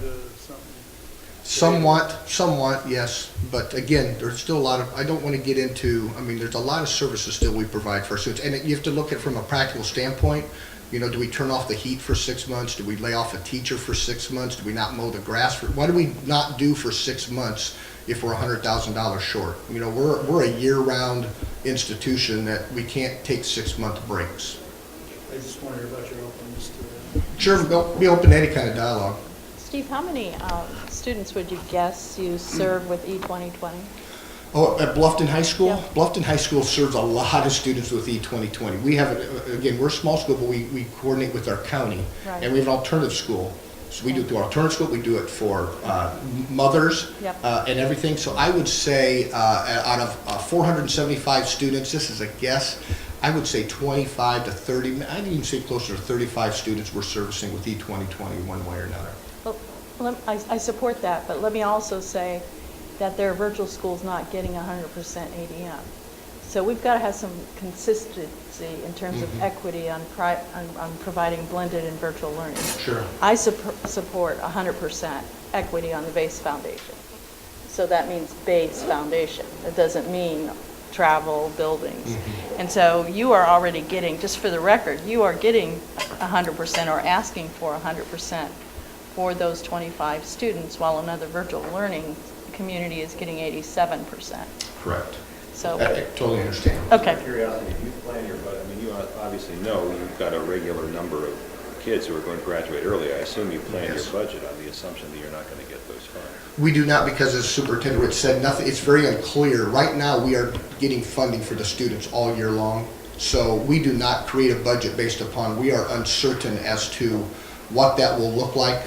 Somewhat, yes. But again, there's still a lot of, I don't want to get into, I mean, there's a lot of services still we provide for our students. And you have to look at it from a practical standpoint. You know, do we turn off the heat for 6 months? Do we lay off a teacher for 6 months? Do we not mow the grass? What do we not do for 6 months if we're $100,000 short? You know, we're a year-round institution that we can't take 6-month breaks. I just wonder about your openness to that. Sure, we'll be open to any kind of dialogue. Steve, how many students would you guess you serve with E-2020? Oh, at Bluffton High School? Yeah. Bluffton High School serves a lot of students with E-2020. We have, again, we're a small school, but we coordinate with our county. Right. And we have an alternative school. So we do it through our alternative school, we do it for mothers Yep. and everything. So I would say out of 475 students, this is a guess, I would say 25 to 30, I'd even say closer to 35 students we're servicing with E-2020 one way or another. Well, I support that, but let me also say that there are virtual schools not getting 100% ADM. So we've got to have some consistency in terms of equity on providing blended and virtual learning. Sure. I support 100% equity on the base foundation. So that means base foundation. It doesn't mean travel, buildings. And so you are already getting, just for the record, you are getting 100% or asking for 100% for those 25 students, while another virtual learning community is getting 87%. Correct. So, I totally understand. okay. Out of curiosity, if you plan your budget, I mean, you obviously know you've got a regular number of kids who are going to graduate early. I assume you plan Yes. your budget on the assumption that you're not going to get those funds. We do not, because as Superintendent Rich said, nothing, it's very unclear. Right now, we are getting funding for the students all year long. So we do not create a budget based upon, we are uncertain as to what that will look like.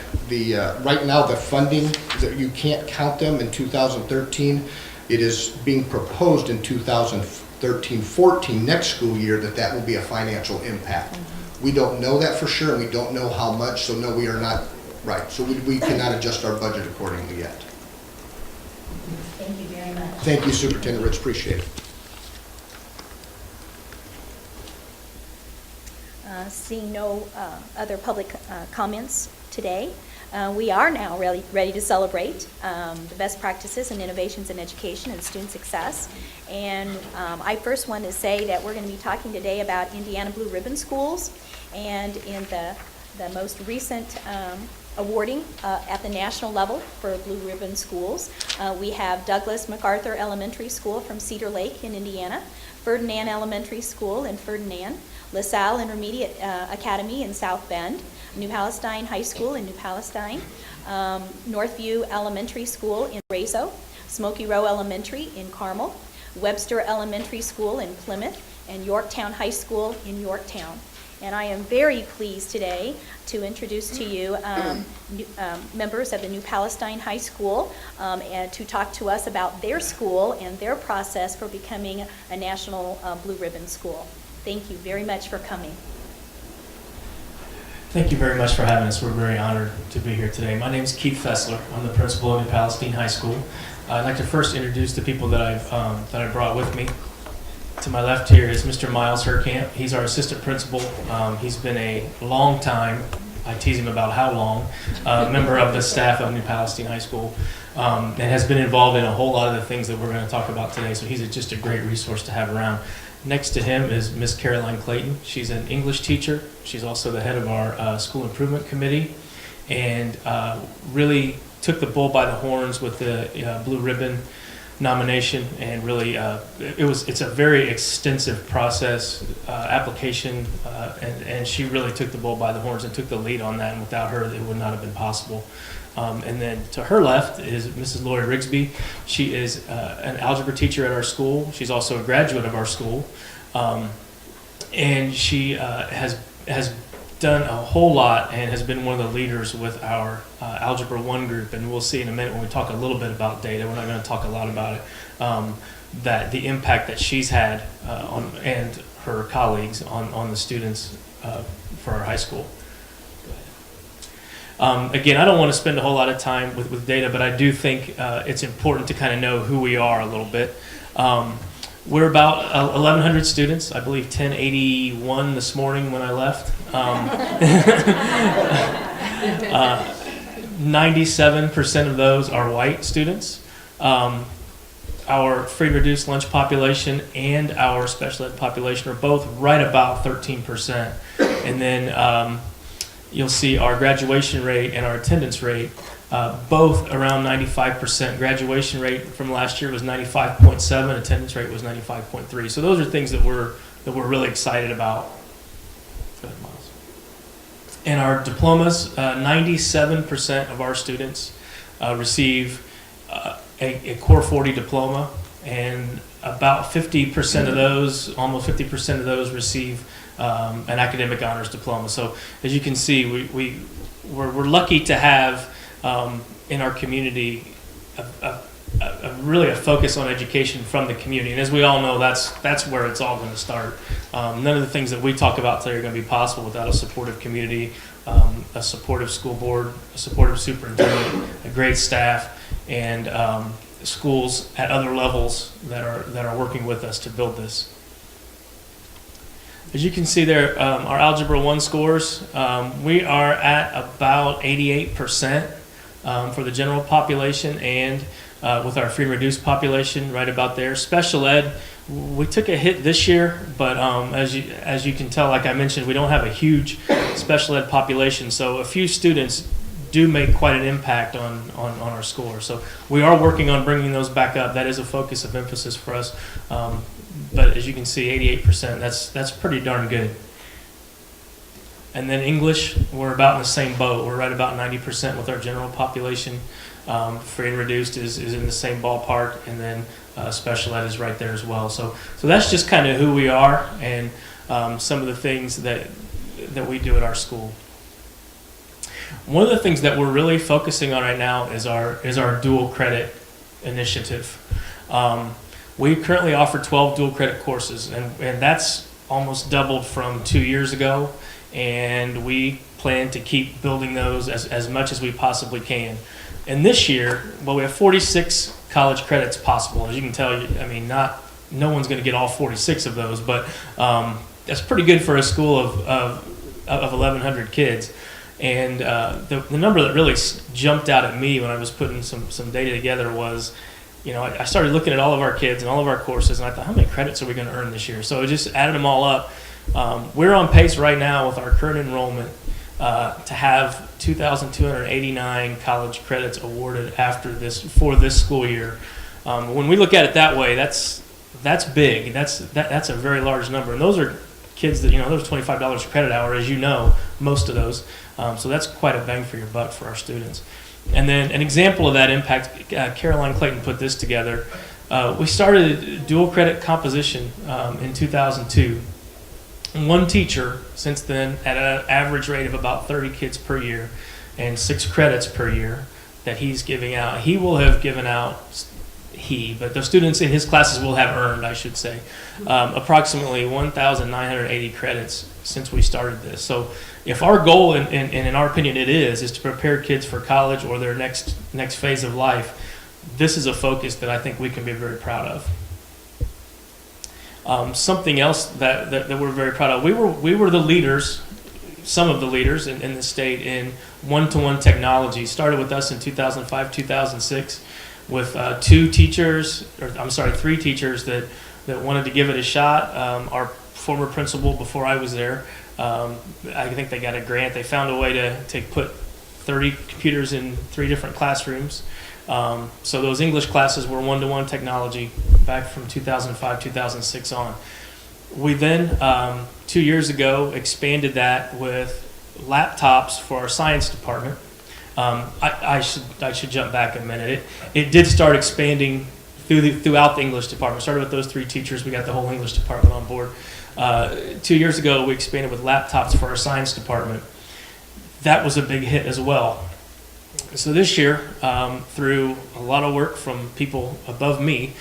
Right now, the funding you can't count them in 2013. It is being proposed in 2013-14, next school year, that will be a financial impact. We don't know that for sure, and we don't know how much, so no, we are not, right. So we cannot adjust our budget accordingly yet. Thank you very much. Thank you, Superintendent Rich, appreciate it. Seeing no other public comments today, we are now ready to celebrate the best practices and innovations in education and student success. And I first want to say that we're going to be talking today about Indiana Blue Ribbon Schools. And in the most recent awarding at the national level for Blue Ribbon Schools, we have Douglas MacArthur Elementary School from Cedar Lake in Indiana, Ferdinand Elementary School in Ferdinand, LaSalle Intermediate Academy in South Bend, New Palestine High School in New Palestine, Northview Elementary School in Rezo, Smoky Row Elementary in Carmel, Webster Elementary School in Plymouth, and Yorktown High School in Yorktown. And I am very pleased today to introduce to you members of the New Palestine High School and to talk to us about their school and their process for becoming a national Blue Ribbon School. Thank you very much for coming. Thank you very much for having us. We're very honored to be here today. My name is Keith Fessler. I'm the principal of New Palestine High School. I'd like to first introduce the people that I brought with me. To my left here is Mr. Miles Herkamp. He's our assistant principal. He's been a long time, I tease him about how long, member of the staff of New Palestine High School, and has been involved in a whole lot of the things that we're going to talk about today. So he's just a great resource to have around. Next to him is Miss Caroline Clayton. She's an English teacher. She's also the head of our school improvement committee, and really took the bull by the horns with the Blue Ribbon nomination, and really it's a very extensive process, application, and she really took the bull by the horns and took the lead on that, and without her it would not have been possible. And then to her left is Mrs. Lori Rigsby. She is an algebra teacher at our school. She's also a graduate of our school, and she has done a whole lot and has been one of the leaders with our Algebra 1 group. And we'll see in a minute when we talk a little bit about data. We're not going to talk a lot about it. That the impact that she's had and her colleagues on the students for our high school. Again, I don't want to spend a whole lot of time with data, but I do think it's important to kind of know who we are a little bit. We're about 1,100 students. I believe 1081 this morning when I left. 97% of those are white students. Our free and reduced lunch population and our special ed population are both right about 13%. And then you'll see our graduation rate and our attendance rate, both around 95%. Graduation rate from last year was 95.7. Attendance rate was 95.3. So those are things that we're really excited about. Go ahead, Miles. And our diplomas, 97% of our students receive a Core 40 diploma, and about 50% of those, almost 50% of those receive an academic honors diploma. So as you can see, we're lucky to have in our community really a focus on education from the community. And as we all know, that's where it's all going to start. None of the things that we talk about today are going to be possible without a supportive community, a supportive school board, a supportive superintendent, a great staff, and schools at other levels that are working with us to build this. As you can see there, our Algebra 1 scores, we are at about 88% for the general population, and with our free and reduced population right about there. Special ed, we took a hit this year, but as you can tell, like I mentioned, we don't have a huge special ed population, so a few students do make quite an impact on our score. So we are working on bringing those back up. That is a focus of emphasis for us. But as you can see, 88%, that's pretty darn good. And then English, we're about in the same boat. We're right about 90% with our general population. Free and reduced is in the same ballpark, and then special ed is right there as well. So that's just kind of who we are and some of the things that we do at our school. One of the things that we're really focusing on right now is our dual credit initiative. We currently offer 12 dual credit courses, and that's almost doubled from 2 years ago, and we plan to keep building those as much as we possibly can. And this year, well, we have 46 college credits possible. As you can tell, I mean, no one's going to get all 46 of those, but that's pretty good for a school of 1,100 kids. And the number that really jumped out at me when I was putting some data together was, I started looking at all of our kids and all of our courses, and I thought, how many credits are we going to earn this year? So I just added them all up. We're on pace right now with our current enrollment to have 2,289 college credits awarded for this school year. When we look at it that way, that's big. That's a very large number, and those are kids that those $25 a credit hour, as you know, most of those. So that's quite a bang for your buck for our students. And then an example of that impact, Caroline Clayton put this together. We started dual credit composition in 2002. One teacher since then at an average rate of about 30 kids per year and 6 credits per year that he's giving out. He will have given out, but the students in his classes will have earned, I should say, approximately 1,980 credits since we started this. So if our goal, and in our opinion it is to prepare kids for college or their next phase of life, this is a focus that I think we can be very proud of. Something else that we're very proud of, we were the leaders, some of the leaders in the state in one-to-one technology. Started with us in 2005, 2006 with 3 teachers that wanted to give it a shot. Our former principal before I was there, I think they got a grant. They found a way to put 30 computers in 3 different classrooms. So those English classes were one-to-one technology back from 2005, 2006 on. We then, 2 years ago, expanded that with laptops for our science department. I should jump back a minute. It did start expanding throughout the English department. Started with those 3 teachers. We got the whole English department on board. 2 years ago, we expanded with laptops for our science department. That was a big hit as well. So this year, through a lot of work from people above me,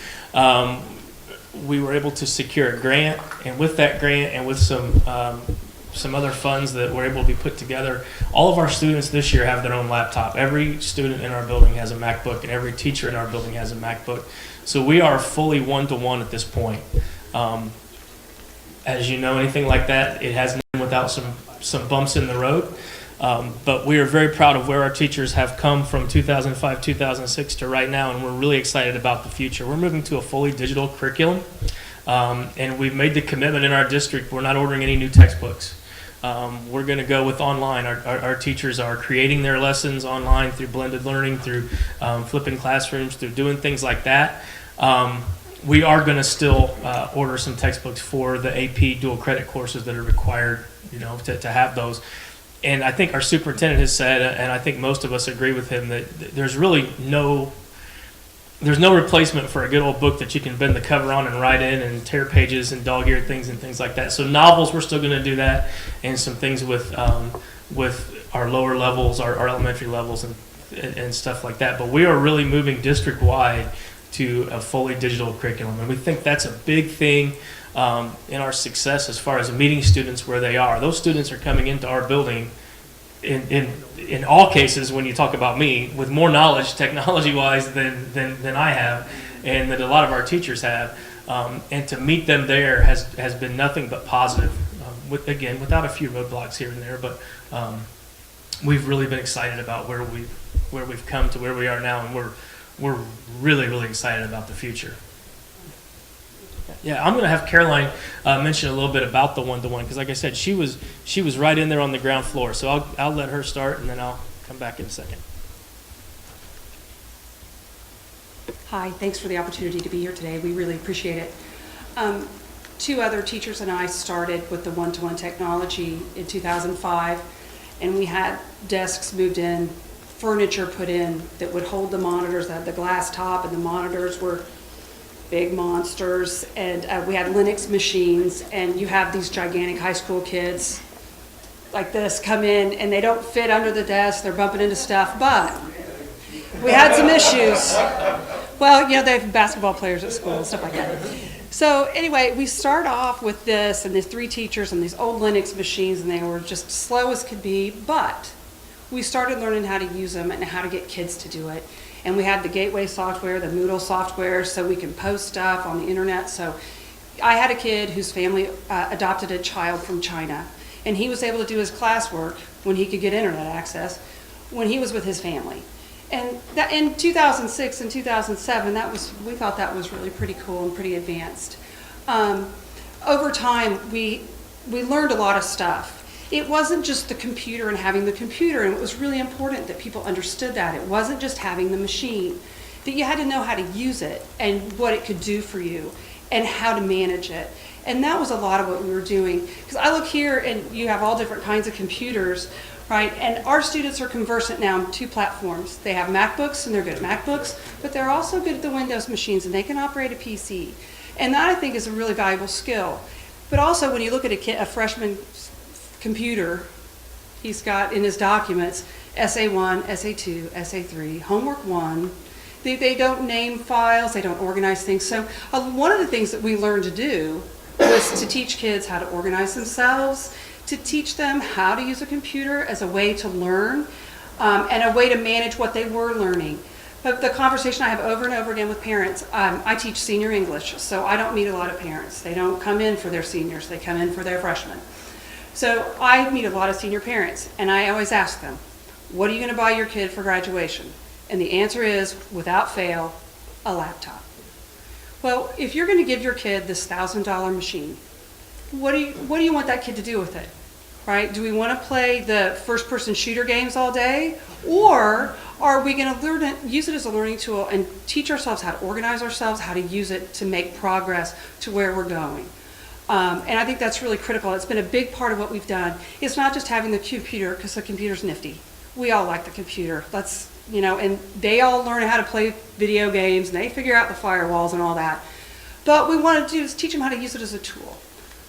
we were able to secure a grant, and with that grant and with some other funds that were able to be put together, all of our students this year have their own laptop. Every student in our building has a MacBook, and every teacher in our building has a MacBook. So we are fully one-to-one at this point. As you know, anything like that, it has been without some bumps in the road. But we are very proud of where our teachers have come from 2005, 2006 to right now, and we're really excited about the future. We're moving to a fully digital curriculum, and we've made the commitment in our district, we're not ordering any new textbooks. We're going to go with online. Our teachers are creating their lessons online through blended learning, through flipping classrooms, through doing things like that. We are going to still order some textbooks for the AP dual credit courses that are required, to have those. And I think our superintendent has said, and I think most of us agree with him, that there's really no replacement for a good old book that you can bend the cover on and write in and tear pages and dog-eared things and things like that. So novels, we're still going to do that, and some things with our lower levels, our elementary levels and stuff like that. But we are really moving district-wide to a fully digital curriculum, and we think that's a big thing in our success as far as meeting students where they are. Those students are coming into our building in all cases, when you talk about me, with more knowledge technology-wise than I have, and that a lot of our teachers have. And to meet them there has been nothing but positive. Without a few roadblocks here and there, but we've really been excited about where we've come to where we are now, and we're really, really excited about the future. Yeah, I'm going to have Caroline mention a little bit about the one-to-one, because like I said, she was right in there on the ground floor. So I'll let her start, and then I'll come back in a second. Hi, thanks for the opportunity to be here today. We really appreciate it. 2 other teachers and I started with the one-to-one technology in 2005, and we had desks moved in, furniture put in that would hold the monitors, that had the glass top, and the monitors were big monsters, and we had Linux machines, and you have these gigantic high school kids like this come in and they don't fit under the desk, they're bumping into stuff, but we had some issues. Well, you know, they have basketball players at school and stuff like that. So anyway, we start off with this and these 3 teachers and these old Linux machines, and they were just slow as could be, but we started learning how to use them and how to get kids to do it. And we had the Gateway software, the Moodle software, so we can post stuff on the internet. So I had a kid whose family adopted a child from China, and he was able to do his classwork when he could get internet access when he was with his family. And that, in 2006 and 2007, we thought that was really pretty cool and pretty advanced. Over time, we learned a lot of stuff. It wasn't just the computer and having the computer, and it was really important that people understood that. It wasn't just having the machine, that you had to know how to use it and what it could do for you and how to manage it. And that was a lot of what we were doing. Because I look here and you have all different kinds of computers, right? And our students are conversant now on 2 platforms. They have MacBooks and they're good at MacBooks, but they're also good at the Windows machines and they can operate a PC. And that I think is a really valuable skill. But also when you look at a freshman computer, he's got in his documents SA1, SA2, SA3, homework 1. They don't name files, they don't organize things. So one of the things that we learned to do was to teach kids how to organize themselves, to teach them how to use a computer as a way to learn and a way to manage what they were learning. But the conversation I have over and over again with parents, I teach senior English, so I don't meet a lot of parents. They don't come in for their seniors, they come in for their freshmen. So I meet a lot of senior parents, and I always ask them, what are you going to buy your kid for graduation? And the answer is, without fail, a laptop. Well, if you're going to give your kid this $1,000 machine, what do you want that kid to do with it? Right? Do we want to play the first-person shooter games all day? Or are we going to use it as a learning tool and teach ourselves how to organize ourselves, how to use it to make progress to where we're going? And I think that's really critical. It's been a big part of what we've done. It's not just having the computer, because the computer's nifty. We all like the computer. And they all learn how to play video games, and they figure out the firewalls and all that. But we want to do is teach them how to use it as a tool,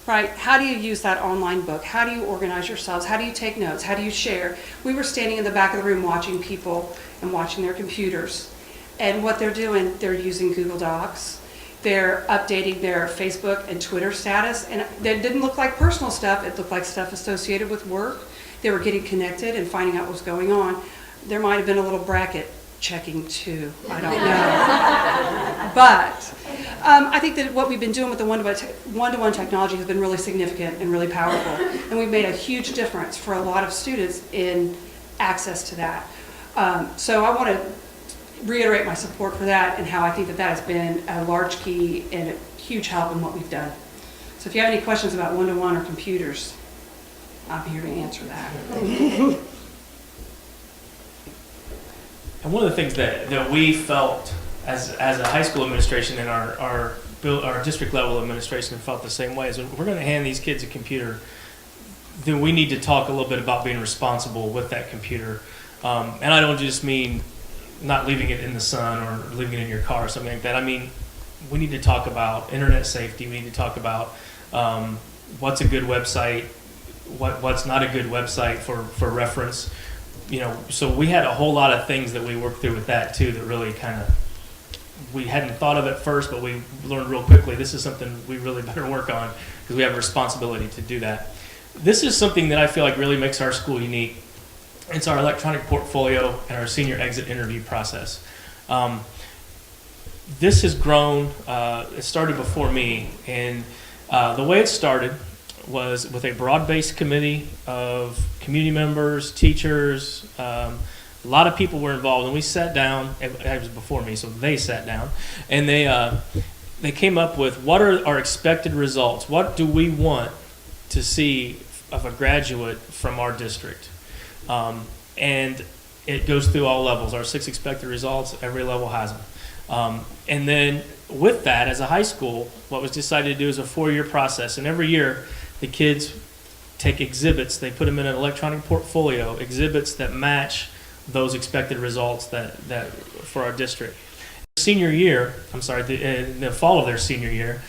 right? How do you use that online book? How do you organize yourselves? How do you take notes? How do you share? We were standing in the back of the room watching people and watching their computers. And what they're doing, they're using Google Docs. They're updating their Facebook and Twitter status. And it didn't look like personal stuff. It looked like stuff associated with work. They were getting connected and finding out what was going on. There might have been a little bracket checking too. I don't know. But I think that what we've been doing with the one-to-one technology has been really significant and really powerful. And we've made a huge difference for a lot of students in access to that. So I want to reiterate my support for that and how I think that that has been a large key and a huge help in what we've done. So if you have any questions about one-to-one or computers, I'm here to answer that. And one of the things that we felt as a high school administration and our district level administration felt the same way is when we're going to hand these kids a computer, then we need to talk a little bit about being responsible with that computer. And I don't just mean not leaving it in the sun or leaving it in your car or something like that. I mean, we need to talk about internet safety. We need to talk about what's a good website, what's not a good website for reference. So we had a whole lot of things that we worked through with that too that really kind of, we hadn't thought of at first, but we learned real quickly this is something we really better work on because we have a responsibility to do that. This is something that I feel like really makes our school unique. It's our electronic portfolio and our senior exit interview process. This has grown, it started before me, and the way it started was with a broad-based committee of community members, teachers, a lot of people were involved, and we sat down, it was before me, so they sat down, and they came up with what are our expected results, what do we want to see of a graduate from our district. And it goes through all levels. Our 6 expected results, every level has them. And then with that, as a high school, what was decided to do is a 4-year process. And every year, the kids take exhibits. They put them in an electronic portfolio, exhibits that match those expected results that for our district. In the fall of their senior year,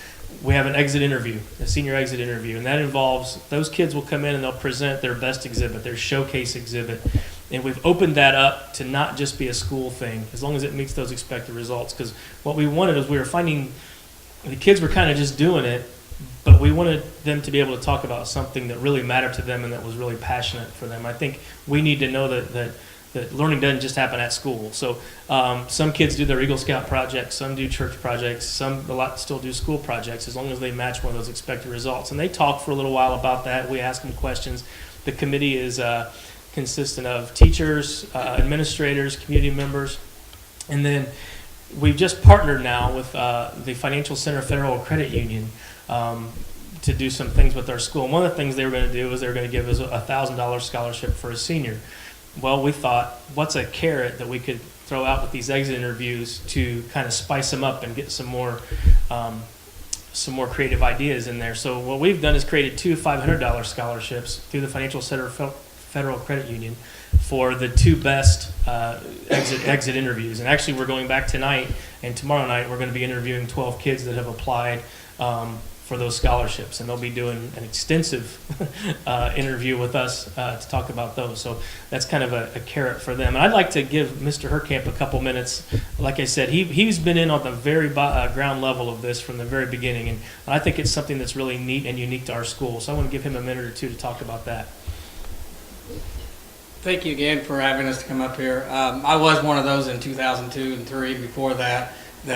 we have an exit interview, a senior exit interview, and that involves those kids will come in and they'll present their best exhibit, their showcase exhibit. And we've opened that up to not just be a school thing, as long as it meets those expected results. Because what we wanted is we were finding the kids were kind of just doing it, but we wanted them to be able to talk about something that really mattered to them and that was really passionate for them. I think we need to know that learning doesn't just happen at school. So some kids do their Eagle Scout projects, some do church projects, a lot still do school projects, as long as they match one of those expected results. And they talk for a little while about that. We ask them questions. The committee is consistent of teachers, administrators, community members, and then we've just partnered now with the Financial Center Federal Credit Union to do some things with our school. And one of the things they were going to do is they were going to give us a $1,000 scholarship for a senior. Well, we thought, what's a carrot that we could throw out with these exit interviews to kind of spice them up and get some more creative ideas in there. So what we've done is created 2 $500 scholarships through the Financial Center Federal Credit Union for the 2 best exit interviews. And actually, we're going back tonight and tomorrow night. We're going to be interviewing 12 kids that have applied for those scholarships, and they'll be doing an extensive interview with us to talk about those. So that's kind of a carrot for them. And I'd like to give Mr. Herkamp a couple minutes. Like I said, he's been in on the very ground level of this from the very beginning, and I think it's something that's really neat and unique to our school. So I want to give him a minute or two to talk about that. Thank you again for having us to come up here. I was one of those in 2002 and 3 before that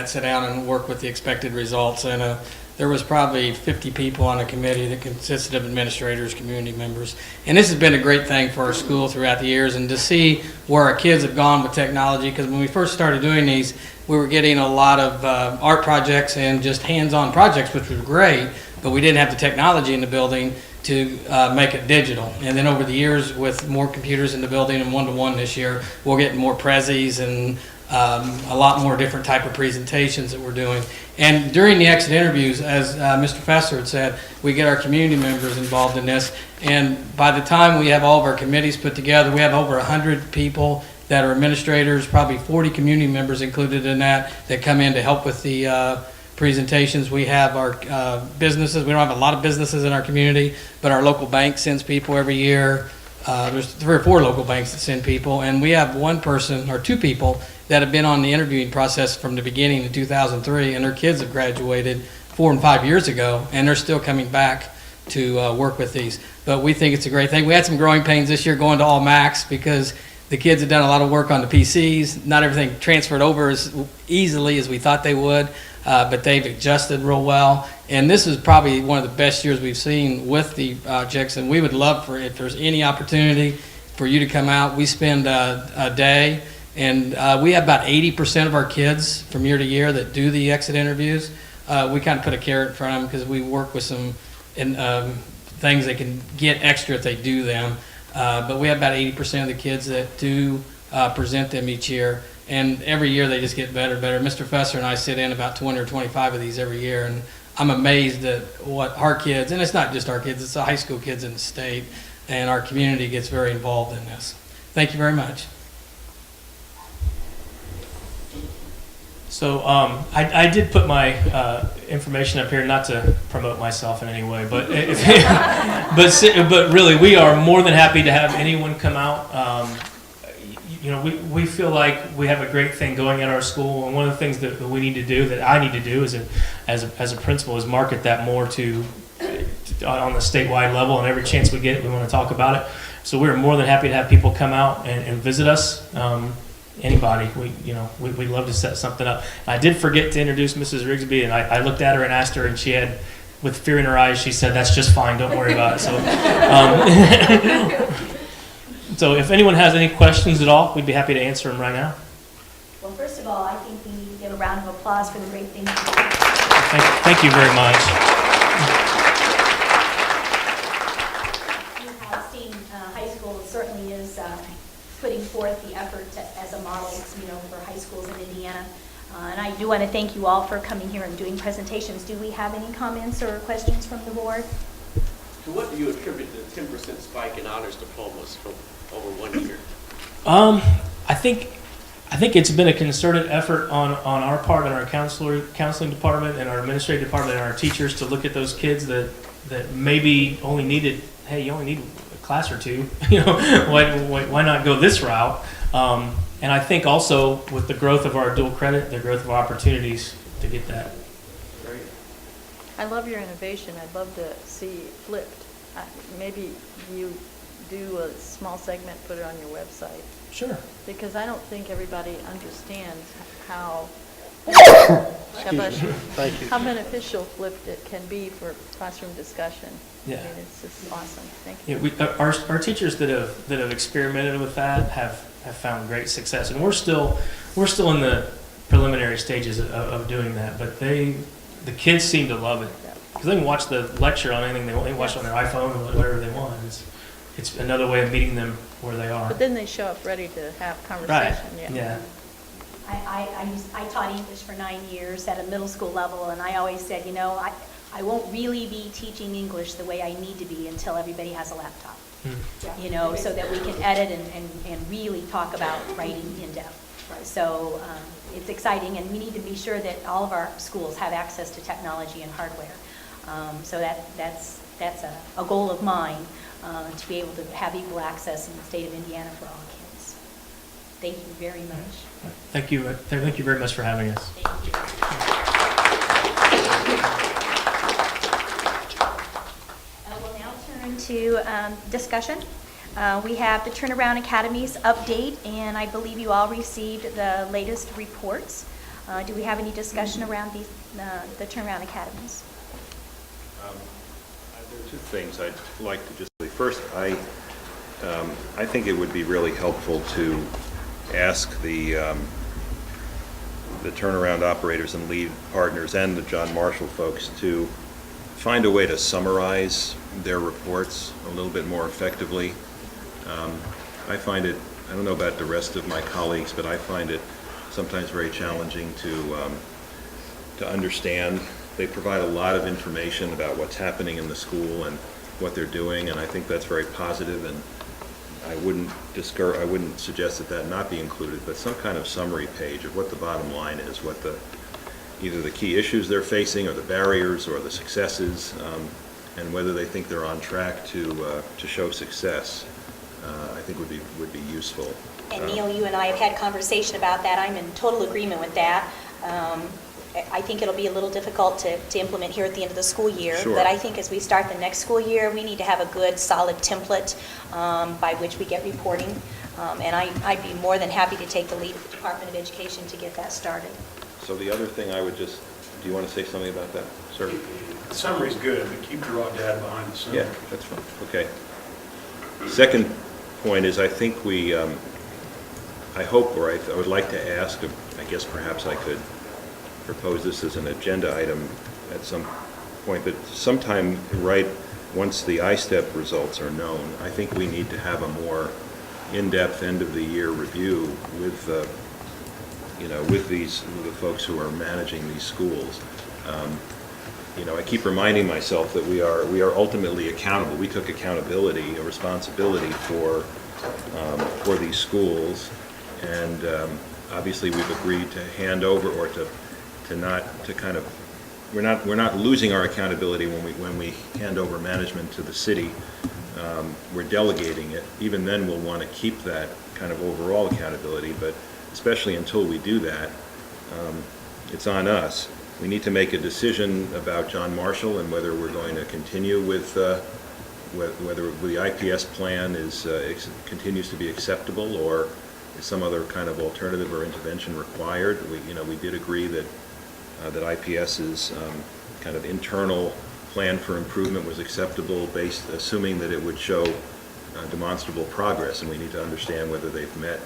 sat down and worked with the expected results. And there was probably 50 people on a committee that consisted of administrators, community members. And this has been a great thing for our school throughout the years, and to see where our kids have gone with technology, because when we first started doing these, we were getting a lot of art projects and just hands-on projects, which was great, but we didn't have the technology in the building to make it digital. And then over the years, with more computers in the building and one-to-one this year, we'll get more prezzies and a lot more different type of presentations that we're doing. And during the exit interviews, as Mr. Fesser had said, we get our community members involved in this. And by the time we have all of our committees put together, we have over 100 people that are administrators, probably 40 community members included in that come in to help with the presentations. We have our businesses. We don't have a lot of businesses in our community, but our local bank sends people every year. There's 3 or 4 local banks that send people, and we have 1 person or 2 people that have been on the interviewing process from the beginning in 2003, and their kids have graduated 4 and 5 years ago, and they're still coming back to work with these. But we think it's a great thing. We had some growing pains this year going to all Macs because the kids have done a lot of work on the PCs. Not everything transferred over as easily as we thought they would, but they've adjusted real well. And this is probably one of the best years we've seen with the projects, and we would love for, if there's any opportunity for you to come out. We spend a day, and we have about 80% of our kids from year to year that do the exit interviews. We kind of put a carrot in front of them because we work with some things they can get extra if they do them. But we have about 80% of the kids that do present them each year. And every year they just get better and better. Mr. Fesser and I sit in about 20 or 25 of these every year, and I'm amazed at what our kids, and it's not just our kids, it's the high school kids in the state, and our community gets very involved in this. Thank you very much. So I did put my information up here, not to promote myself in any way, but but really, we are more than happy to have anyone come out. We feel like we have a great thing going at our school, and one of the things that we need to do, that I need to do as a principal, is market that more to on the statewide level, and every chance we get, we want to talk about it. So we're more than happy to have people come out and visit us. Anybody, we'd love to set something up. I did forget to introduce Mrs. Rigsby, and I looked at her and asked her, and she had, with fear in her eyes, she said, "That's just fine, don't worry about it." So if anyone has any questions at all, we'd be happy to answer them right now. Well, first of all, I think we need to give a round of applause for the great things you do. Thank you very much. Palestine High School certainly is putting forth the effort as a model, for high schools in Indiana. And I do want to thank you all for coming here and doing presentations. Do we have any comments or questions from the board? To what do you attribute the 10% spike in honors diplomas from over 1 year? I think I think it's been a concerted effort on our part, and our counseling department, and our administrative department, and our teachers to look at those kids that maybe only needed, hey, you only need a class or two. Why not go this route? And I think also with the growth of our dual credit, the growth of opportunities to get that. Great. I love your innovation. I'd love to see it flipped. Maybe you do a small segment, put it on your website. Sure. Because I don't think everybody understands how Thank you. how beneficial flipped it can be for classroom discussion. Yeah. I mean, it's just awesome. Thank you. Yeah, our teachers that have experimented with that have found great success, and we're still in the preliminary stages of doing that. But the kids seem to love it because they can watch the lecture on anything they want. They can watch it on their iPhone or whatever they want. It's another way of meeting them where they are. But then they show up ready to have conversation. Right. Yeah. I taught English for 9 years at a middle school level, and I always said, I won't really be teaching English the way I need to be until everybody has a laptop. So that we can edit and really talk about writing in depth. So it's exciting, and we need to be sure that all of our schools have access to technology and hardware. So that's a goal of mine, to be able to have equal access in the state of Indiana for all kids. Thank you very much. Thank you very much for having us. Thank you. We'll now turn to discussion. We have the Turnaround Academies update, and I believe you all received the latest reports. Do we have any discussion around the Turnaround Academies? There are two things I'd like to just say. First, I think it would be really helpful to ask the turnaround operators and lead partners and the John Marshall folks to find a way to summarize their reports a little bit more effectively. I find it, I don't know about the rest of my colleagues, but I find it sometimes very challenging to understand. They provide a lot of information about what's happening in the school and what they're doing, and I think that's very positive, and I wouldn't suggest that not be included, but some kind of summary page of what the bottom line is, what either the key issues they're facing or the barriers or the successes, and whether they think they're on track to show success, I think would be useful. And Neil, you and I have had conversation about that. I'm in total agreement with that. I think it'll be a little difficult to implement here at the end of the school year. Sure. But I think as we start the next school year, we need to have a good, solid template by which we get reporting. And I'd be more than happy to take the lead of the Department of Education to get that started. So the other thing I would do you want to say something about that, sir? The summary's good, but keep the raw data behind the summary. Yeah, that's fine. Okay. Second point is I think I hope, or I would like to ask, I guess perhaps I could propose this as an agenda item at some point, but sometime right once the ISTEP results are known, I think we need to have a more in-depth end-of-the-year review with the folks who are managing these schools. I keep reminding myself that we are ultimately accountable. We took accountability, a responsibility for these schools, and obviously we've agreed to hand over or we're not losing our accountability when we hand over management to the city. We're delegating it. Even then, we'll want to keep that kind of overall accountability, but especially until we do that, it's on us. We need to make a decision about John Marshall and whether we're going to continue with whether the IPS plan continues to be acceptable, or is some other kind of alternative or intervention required. We did agree that IPS's kind of internal plan for improvement was acceptable, assuming that it would show demonstrable progress, and we need to understand whether they've met,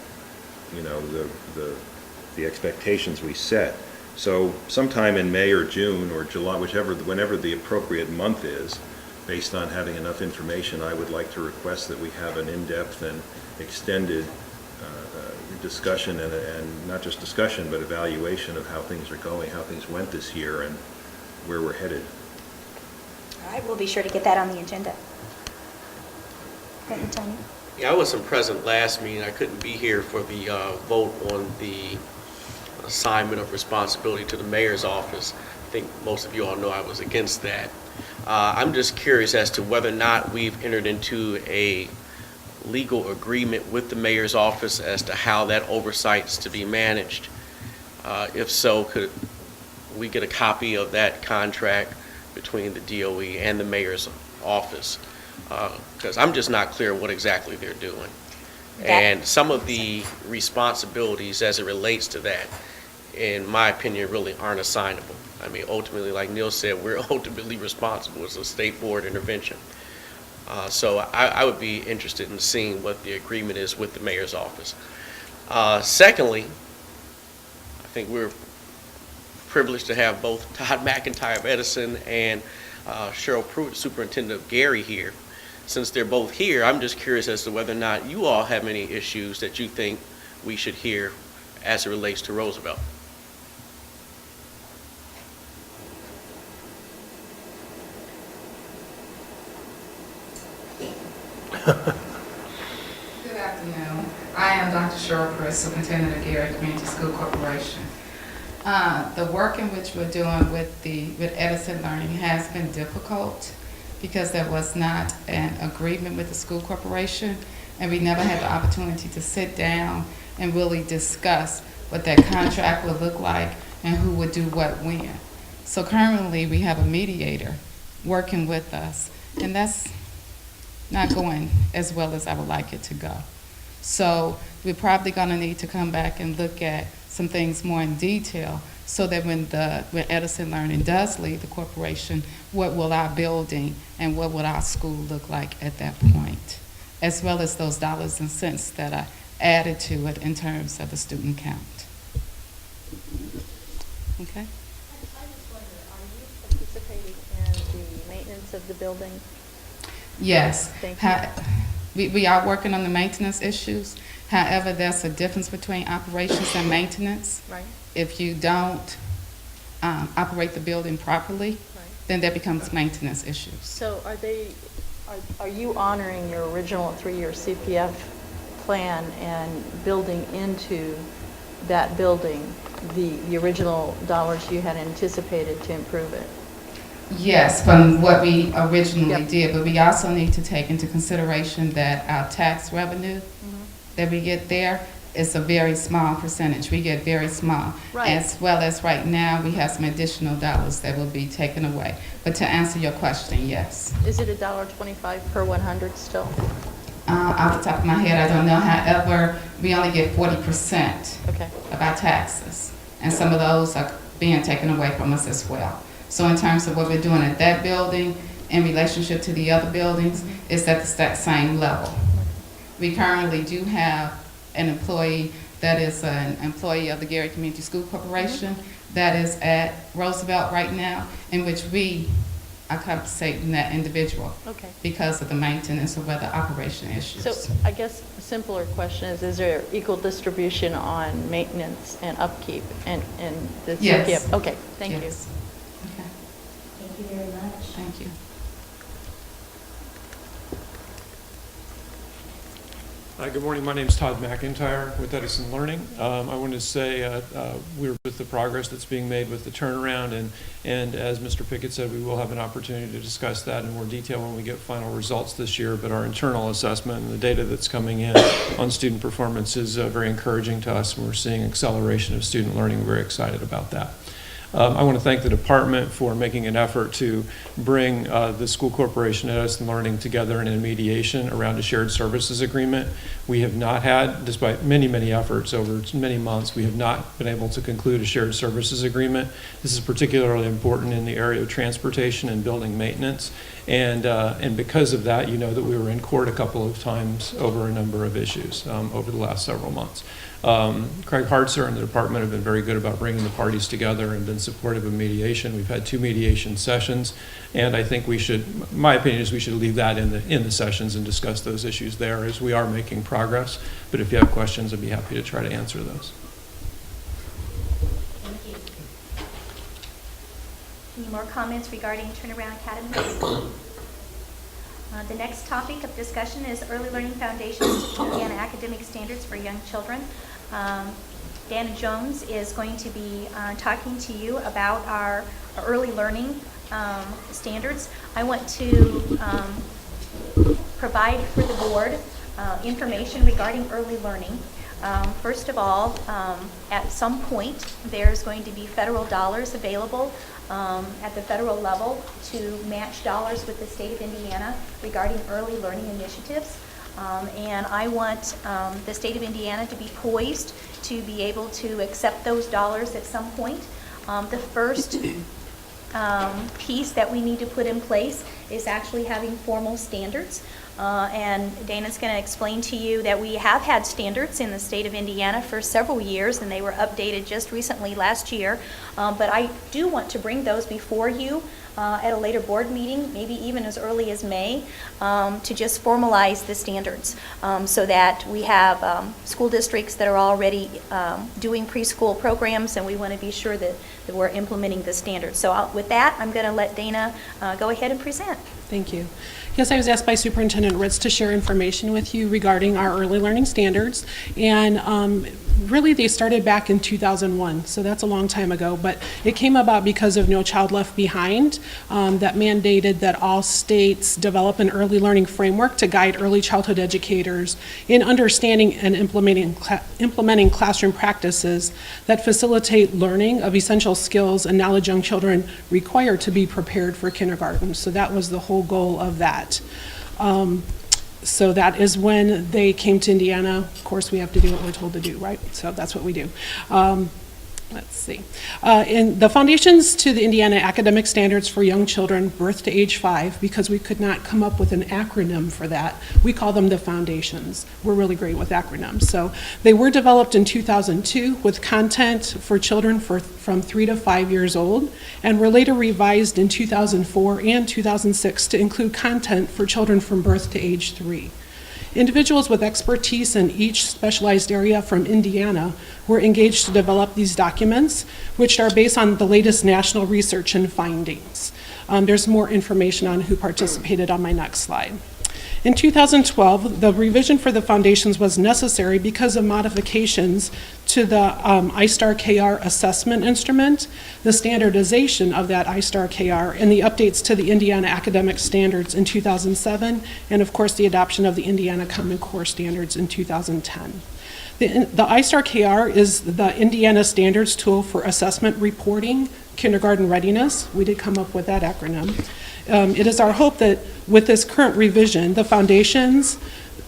the expectations we set. So sometime in May or June or July, whenever the appropriate month is, based on having enough information, I would like to request that we have an in-depth and extended discussion and not just discussion, but evaluation of how things are going, how things went this year, and where we're headed. All right, we'll be sure to get that on the agenda. Go ahead, Tony. Yeah, I wasn't present last meeting. I couldn't be here for the vote on the assignment of responsibility to the mayor's office. I think most of you all know I was against that. I'm just curious as to whether or not we've entered into a legal agreement with the mayor's office as to how that oversight is to be managed. If so, could we get a copy of that contract between the DOE and the mayor's office? Because I'm just not clear what exactly they're doing. And some of the responsibilities as it relates to that, in my opinion, really aren't assignable. I mean, ultimately, like Neil said, we're ultimately responsible as a state board intervention. So I would be interested in seeing what the agreement is with the mayor's office. Secondly, I think we're privileged to have both Todd McIntyre of Edison and Cheryl Pruitt, Superintendent of Gary, here. Since they're both here, I'm just curious as to whether or not you all have any issues that you think we should hear as it relates to Roosevelt. Good afternoon. I am Dr. Cheryl Pruitt, Superintendent of Gary Community School Corporation. The work in which we're doing with Edison Learning has been difficult because there was not an agreement with the school corporation, and we never had the opportunity to sit down and really discuss what that contract would look like and who would do what when. So currently we have a mediator working with us, and that's not going as well as I would like it to go. So we're probably going to need to come back and look at some things more in detail so that when Edison Learning does leave the corporation, what will our building and what will our school look like at that point, as well as those dollars and cents that are added to it in terms of the student count. Okay? I just wonder, are you participating in the maintenance of the building? Yes. Thank you. We are working on the maintenance issues. However, there's a difference between operations and maintenance. Right. If you don't operate the building properly, then that becomes maintenance issues. So are you honoring your original 3-year CPF plan and building into that building the original dollars you had anticipated to improve it? Yes, from what we originally did, but we also need to take into consideration that our tax revenue that we get there is a very small percentage. We get very small. Right. As well as right now, we have some additional dollars that will be taken away. But to answer your question, yes. Is it $1.25 per 100 still? Off the top of my head, I don't know. However, we only get 40% of our taxes. And some of those are being taken away from us as well. So in terms of what we're doing at that building in relationship to the other buildings, it's at the same level. We currently do have an employee that is an employee of the Gary Community School Corporation that is at Roosevelt right now, in which we are compensating that individual because of the maintenance or weather operation issues. So I guess a simpler question is there equal distribution on maintenance and upkeep and the CPF? Yes. Okay, thank you. Okay. Thank you very much. Thank you. Good morning. My name is Todd McIntyre with Edison Learning. I wanted to say we're with the progress that's being made with the turnaround, and as Mr. Pickett said, we will have an opportunity to discuss that in more detail when we get final results this year. But our internal assessment and the data that's coming in on student performance is very encouraging to us, and we're seeing acceleration of student learning. We're very excited about that. I want to thank the department for making an effort to bring the school corporation and Edison Learning together in a mediation around a shared services agreement. We have not had, despite many, many efforts over many months, we have not been able to conclude a shared services agreement. This is particularly important in the area of transportation and building maintenance. And because of that, you know that we were in court a couple of times over a number of issues over the last several months. Craig Hartzer and the department have been very good about bringing the parties together and been supportive of mediation. We've had 2 mediation sessions, and I think we should, my opinion is we should leave that in the sessions and discuss those issues there as we are making progress. But if you have questions, I'd be happy to try to answer those. Thank you. Any more comments regarding Turnaround Academy? The next topic of discussion is Early Learning Foundations to Indiana Academic Standards for Young Children. Dana Jones is going to be talking to you about our early learning standards. I want to provide for the board information regarding early learning. First of all, at some point, there's going to be federal dollars available at the federal level to match dollars with the state of Indiana regarding early learning initiatives. And I want the state of Indiana to be poised to be able to accept those dollars at some point. The first piece that we need to put in place is actually having formal standards. And Dana's going to explain to you that we have had standards in the state of Indiana for several years, and they were updated just recently last year. But I do want to bring those before you at a later board meeting, maybe even as early as May, to just formalize the standards so that we have school districts that are already doing preschool programs, and we want to be sure that we're implementing the standards. So with that, I'm going to let Dana go ahead and present. Thank you. Yes, I was asked by Superintendent Ritz to share information with you regarding our early learning standards. And really, they started back in 2001, so that's a long time ago. But it came about because of No Child Left Behind that mandated that all states develop an early learning framework to guide early childhood educators in understanding and implementing classroom practices that facilitate learning of essential skills and knowledge young children require to be prepared for kindergarten. So that was the whole goal of that. So that is when they came to Indiana. Of course, we have to do what we're told to do, right? So that's what we do. Let's see. In the foundations to the Indiana Academic Standards for Young Children, birth to age 5, because we could not come up with an acronym for that, we call them the foundations. We're really great with acronyms. So they were developed in 2002 with content for children from 3 to 5 years old, and were later revised in 2004 and 2006 to include content for children from birth to age 3. Individuals with expertise in each specialized area from Indiana were engaged to develop these documents, which are based on the latest national research and findings. There's more information on who participated on my next slide. In 2012, the revision for the foundations was necessary because of modifications to the ISTAR-KR assessment instrument, the standardization of that ISTAR-KR, and the updates to the Indiana Academic Standards in 2007, and of course the adoption of the Indiana Common Core Standards in 2010. The ISTAR-KR is the Indiana Standards Tool for Assessment Reporting, Kindergarten Readiness. We did come up with that acronym. It is our hope that with this current revision, the foundations,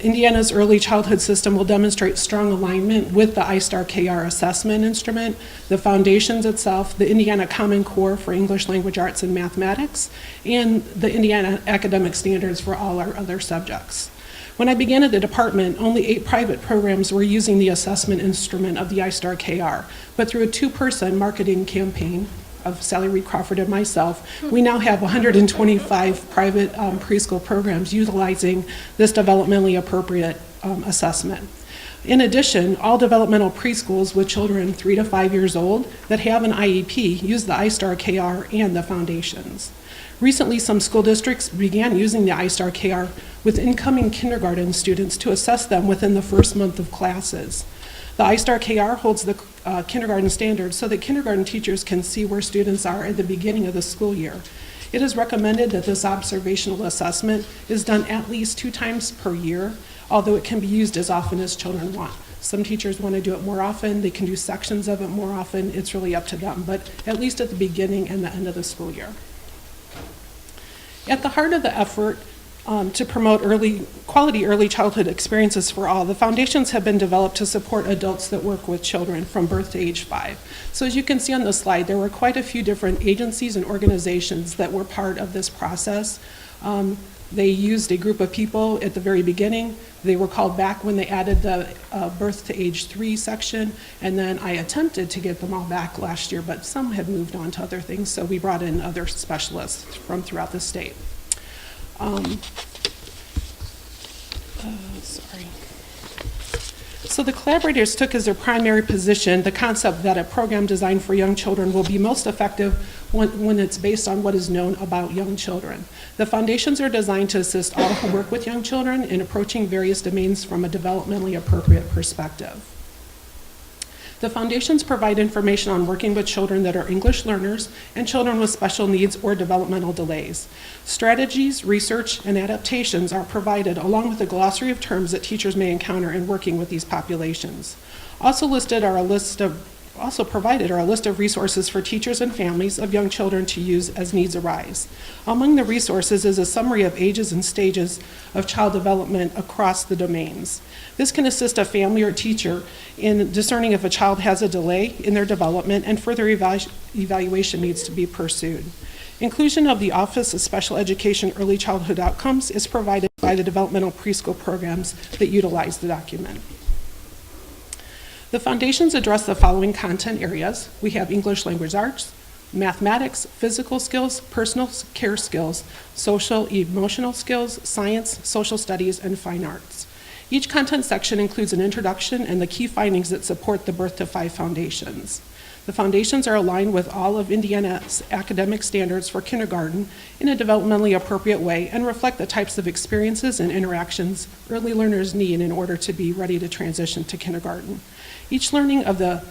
Indiana's early childhood system will demonstrate strong alignment with the ISTAR-KR assessment instrument, the foundations itself, the Indiana Common Core for English Language Arts and Mathematics, and the Indiana Academic Standards for all our other subjects. When I began at the department, only 8 private programs were using the assessment instrument of the ISTAR-KR, but through a 2-person marketing campaign of Sally Reed Crawford and myself, we now have 125 private preschool programs utilizing this developmentally appropriate assessment. In addition, all developmental preschools with children 3 to 5 years old that have an IEP use the ISTAR-KR and the foundations. Recently, some school districts began using the ISTAR-KR with incoming kindergarten students to assess them within the first month of classes. The ISTAR-KR holds the kindergarten standards so that kindergarten teachers can see where students are at the beginning of the school year. It is recommended that this observational assessment is done at least 2 times per year, although it can be used as often as children want. Some teachers want to do it more often, they can do sections of it more often, it's really up to them, but at least at the beginning and the end of the school year. At the heart of the effort to promote quality early childhood experiences for all, the foundations have been developed to support adults that work with children from birth to age 5. So as you can see on the slide, there were quite a few different agencies and organizations that were part of this process. They used a group of people at the very beginning. They were called back when they added the birth to age 3 section, and then I attempted to get them all back last year, but some had moved on to other things, so we brought in other specialists from throughout the state. So the collaborators took as their primary position the concept that a program designed for young children will be most effective when it's based on what is known about young children. The foundations are designed to assist all who work with young children in approaching various domains from a developmentally appropriate perspective. The foundations provide information on working with children that are English learners and children with special needs or developmental delays. Strategies, research, and adaptations are provided along with a glossary of terms that teachers may encounter in working with these populations. Also provided are a list of resources for teachers and families of young children to use as needs arise. Among the resources is a summary of ages and stages of child development across the domains. This can assist a family or teacher in discerning if a child has a delay in their development and further evaluation needs to be pursued. Inclusion of the Office of Special Education Early Childhood Outcomes is provided by the developmental preschool programs that utilize the document. The foundations address the following content areas. We have English language arts, mathematics, physical skills, personal care skills, social emotional skills, science, social studies, and fine arts. Each content section includes an introduction and the key findings that support the Birth to 5 foundations. The foundations are aligned with all of Indiana's academic standards for kindergarten in a developmentally appropriate way and reflect the types of experiences and interactions early learners need in order to be ready to transition to kindergarten. Each learning of the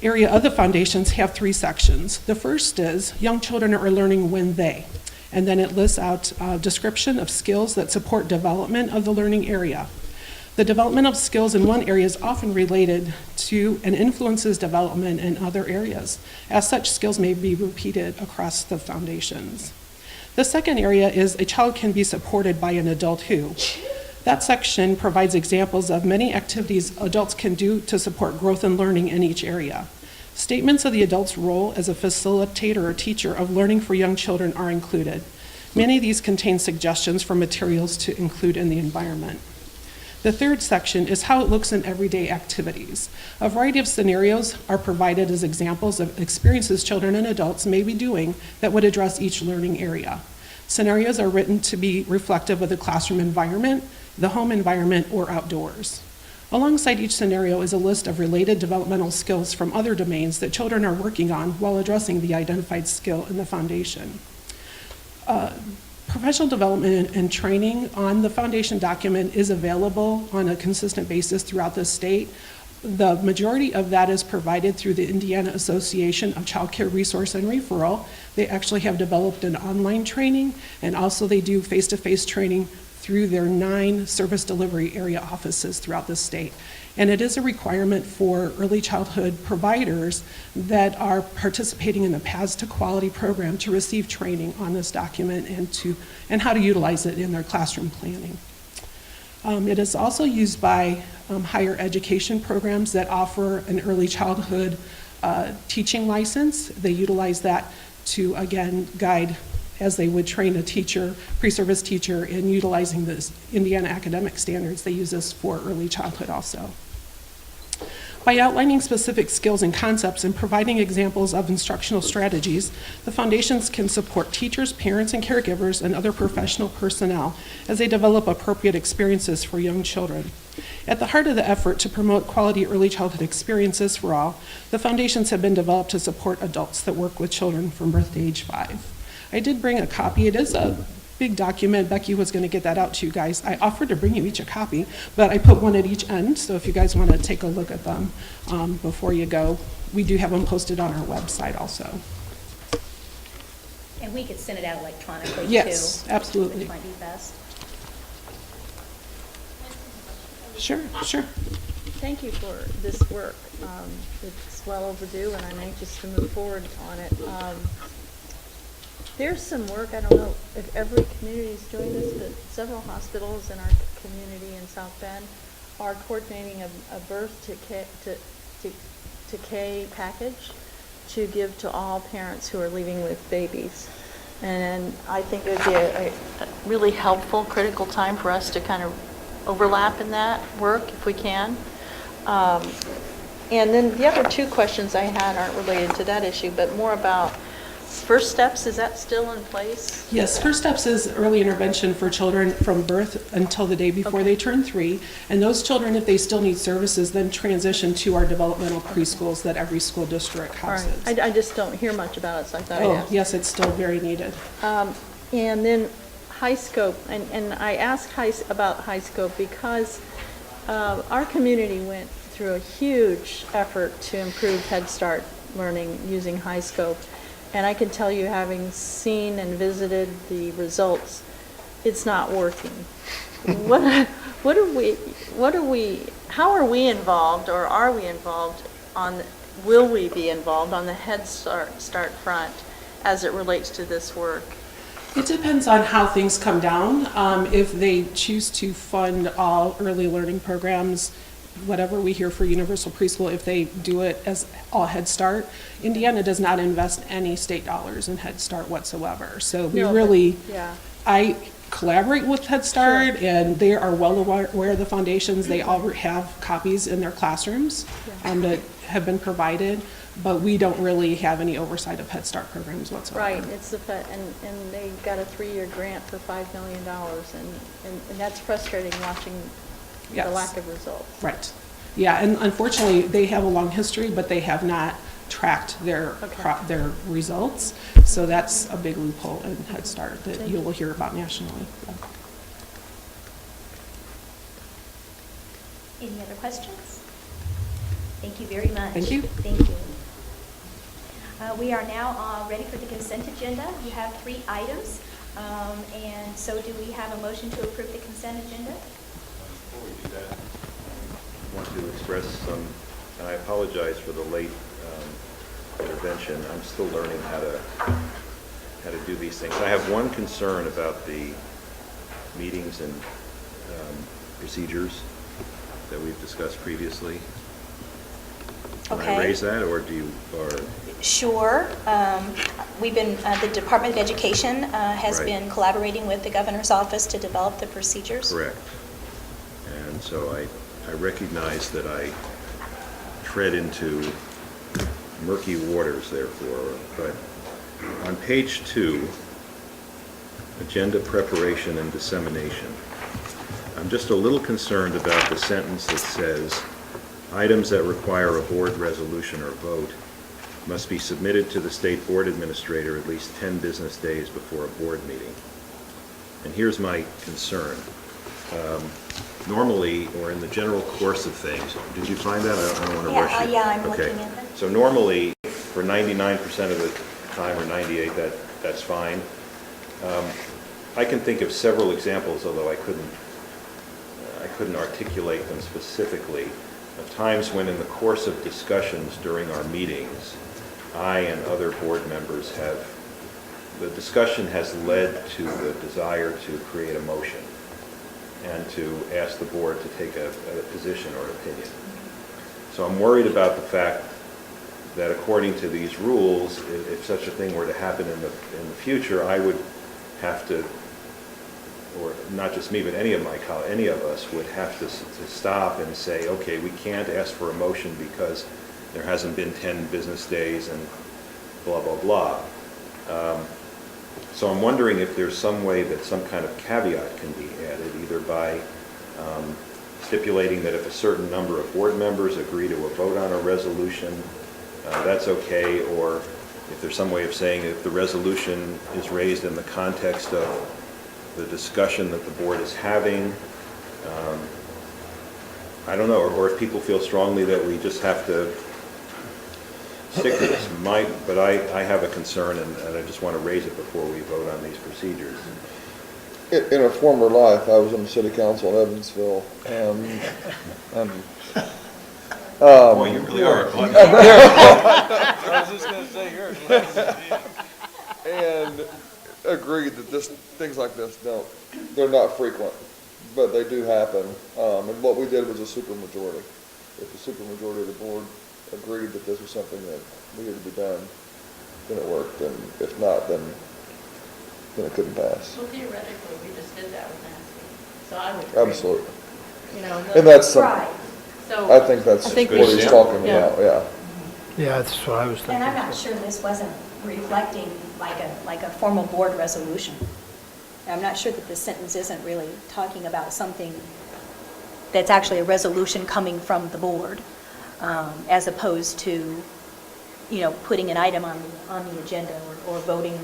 area of the foundations have 3 sections. The first is young children are learning when they, and then it lists out a description of skills that support development of the learning area. The development of skills in one area is often related to and influences development in other areas. As such, skills may be repeated across the foundations. The second area is a child can be supported by an adult who. That section provides examples of many activities adults can do to support growth and learning in each area. Statements of the adult's role as a facilitator or teacher of learning for young children are included. Many of these contain suggestions for materials to include in the environment. The third section is how it looks in everyday activities. A variety of scenarios are provided as examples of experiences children and adults may be doing that would address each learning area. Scenarios are written to be reflective of the classroom environment, the home environment, or outdoors. Alongside each scenario is a list of related developmental skills from other domains that children are working on while addressing the identified skill in the foundation. Professional development and training on the foundation document is available on a consistent basis throughout the state. The majority of that is provided through the Indiana Association of Child Care Resource and Referral. They actually have developed an online training, and also they do face-to-face training through their 9 service delivery area offices throughout the state. And it is a requirement for early childhood providers that are participating in the Paths to Quality program to receive training on this document and how to utilize it in their classroom planning. It is also used by higher education programs that offer an early childhood teaching license. They utilize that to, again, guide as they would train a teacher, pre-service teacher, in utilizing the Indiana academic standards. They use this for early childhood also. By outlining specific skills and concepts and providing examples of instructional strategies, the foundations can support teachers, parents, and caregivers and other professional personnel as they develop appropriate experiences for young children. At the heart of the effort to promote quality early childhood experiences for all, the foundations have been developed to support adults that work with children from birth to age 5. I did bring a copy. It is a big document. Becky was going to get that out to you guys. I offered to bring you each a copy, but I put one at each end, so if you guys want to take a look at them before you go, we do have them posted on our website also. And we could send it out electronically, too. Yes, absolutely. Which might be best. Sure, sure. Thank you for this work. It's well overdue, and I'm anxious to move forward on it. There's some work, I don't know if every community is doing this, but several hospitals in our community in South Bend are coordinating a birth to K package to give to all parents who are leaving with babies. And I think it would be a really helpful, critical time for us to kind of overlap in that work if we can. And then the other 2 questions I had aren't related to that issue, but more about First Steps, is that still in place? Yes, First Steps is early intervention for children from birth until the day before they turn 3. And those children, if they still need services, then transition to our developmental preschools that every school district All right. houses. I just don't hear much about it, so I thought I'd Oh, ask. yes, it's still very needed. And then High Scope, and I asked about High Scope because our community went through a huge effort to improve Head Start learning using High Scope. And I can tell you, having seen and visited the results, it's not working. How are we involved, or are we involved will we be involved on the Head Start front as it relates to this work? It depends on how things come down. If they choose to fund all early learning programs, whatever we hear for universal preschool, if they do it as all Head Start, Indiana does not invest any state dollars in Head Start whatsoever. So we I collaborate with Head Start, and they are well aware of the foundations. They all have copies in their classrooms that have been provided, but we don't really have any oversight of Head Start programs whatsoever. Right, and they got a 3-year grant for $5 million, and that's frustrating watching the lack of results. Right. Yeah, and unfortunately, they have a long history, but they have not tracked their results. So that's a big loophole in Head Start that you will hear about nationally. Any other questions? Thank you very much. Thank you. Thank you. We are now ready for the consent agenda. You have 3 items. And so do we have a motion to approve the consent agenda? Before we do that, I want to express some, and I apologize for the late intervention. I'm still learning how to do these things. I have one concern about the meetings and procedures that we've discussed previously. Can I raise that, or do you, or? Sure. We've been, the Department of Education has been collaborating with the governor's office to develop the procedures. Correct. And so I recognize that I tread into murky waters, therefore, but on page 2, agenda preparation and dissemination, I'm just a little concerned about the sentence that says, items that require a board resolution or vote must be submitted to the state board administrator at least 10 business days before a board meeting. And here's my concern. Normally, or in the general course of things, did you find that? I don't want to rush you. Yeah, I'm looking at it. So normally, for 99% of the time, or 98, that's fine. I can think of several examples, although I couldn't articulate them specifically, of times when in the course of discussions during our meetings, I and other board members the discussion has led to the desire to create a motion and to ask the board to take a position or an opinion. So I'm worried about the fact that according to these rules, if such a thing were to happen in the future, I would have to, or not just me, but any of us would have to stop and say, okay, we can't ask for a motion because there hasn't been 10 business days and blah, blah, blah. So I'm wondering if there's some way that some kind of caveat can be added, either by stipulating that if a certain number of board members agree to a vote on a resolution, that's okay, or if there's some way of saying if the resolution is raised in the context of the discussion that the board is having, I don't know, or if people feel strongly that we just have to stick to this. But I have a concern, and I just want to raise it before we vote on these procedures. In a former life, I was on the city council in Evansville, Boy, you really are a glutton. I was just going to say yours. And agreed that things like this they're not frequent, but they do happen. And what we did was a supermajority. If the supermajority of the board agreed that this was something that needed to be done, then it worked. And if not, then it couldn't pass. Well, theoretically, we just did that with Nancy, so I would agree. Absolutely. You know, And that's right. So I think that's what he's talking about, yeah. Yeah, that's what I was thinking. And I'm not sure this wasn't reflecting like a formal board resolution. I'm not sure that this sentence isn't really talking about something that's actually a resolution coming from the board, as opposed to, putting an item on the agenda or voting,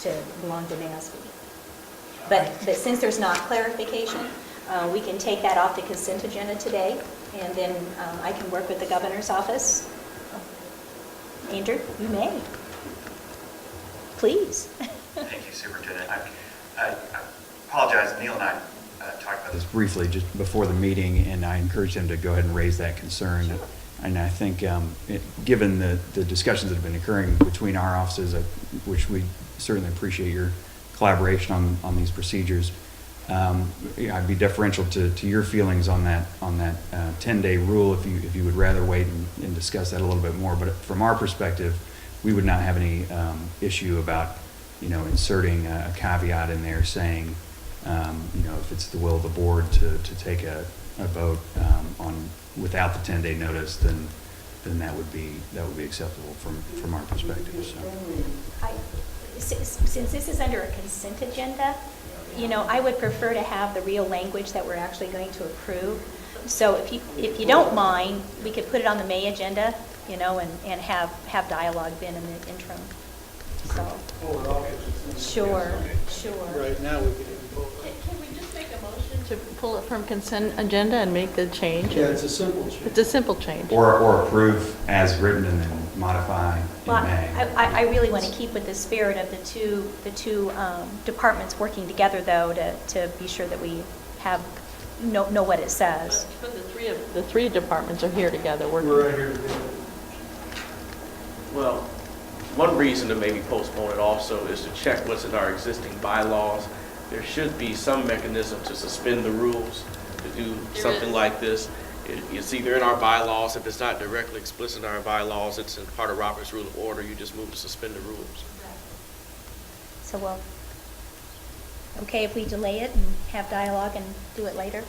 to belong to NASB. But since there's not clarification, we can take that off the consent agenda today, and then I can work with the governor's office. Andrew, you may. Please. Thank you, Superintendent. I apologize, Neil and I talked about this briefly just before the meeting, and I encouraged him to go ahead and raise that concern. And I think, given the discussions that have been occurring between our offices, which we certainly appreciate your collaboration on these procedures, I'd be deferential to your feelings on that 10-day rule if you would rather wait and discuss that a little bit more. But from our perspective, we would not have any issue about inserting a caveat in there saying if it's the will of the board to take a vote on without the 10-day notice, then that would be acceptable from our perspective. So. Since this is under a consent agenda, I would prefer to have the real language that we're actually going to approve. So if you don't mind, we could put it on the May agenda, and have dialogue then in the interim. So. Sure. Right now, we could even vote. Can we just make a motion to pull it from consent agenda and make the change? Yeah, it's a simple change. It's a simple change. Or approve as written and then modify in Well, May. I really want to keep with the spirit of the two departments working together, though, to be sure that we know what it says. But the three departments are here together working. We're right here together. Well, one reason to maybe postpone it also is to check what's in our existing bylaws. There should be some mechanism to suspend the rules, to do something like this. It's either in our bylaws. If it's not directly explicit in our bylaws, it's in part of Robert's Rule of Order. You just move to suspend the rules. So, okay if we delay it and have dialogue and do it later?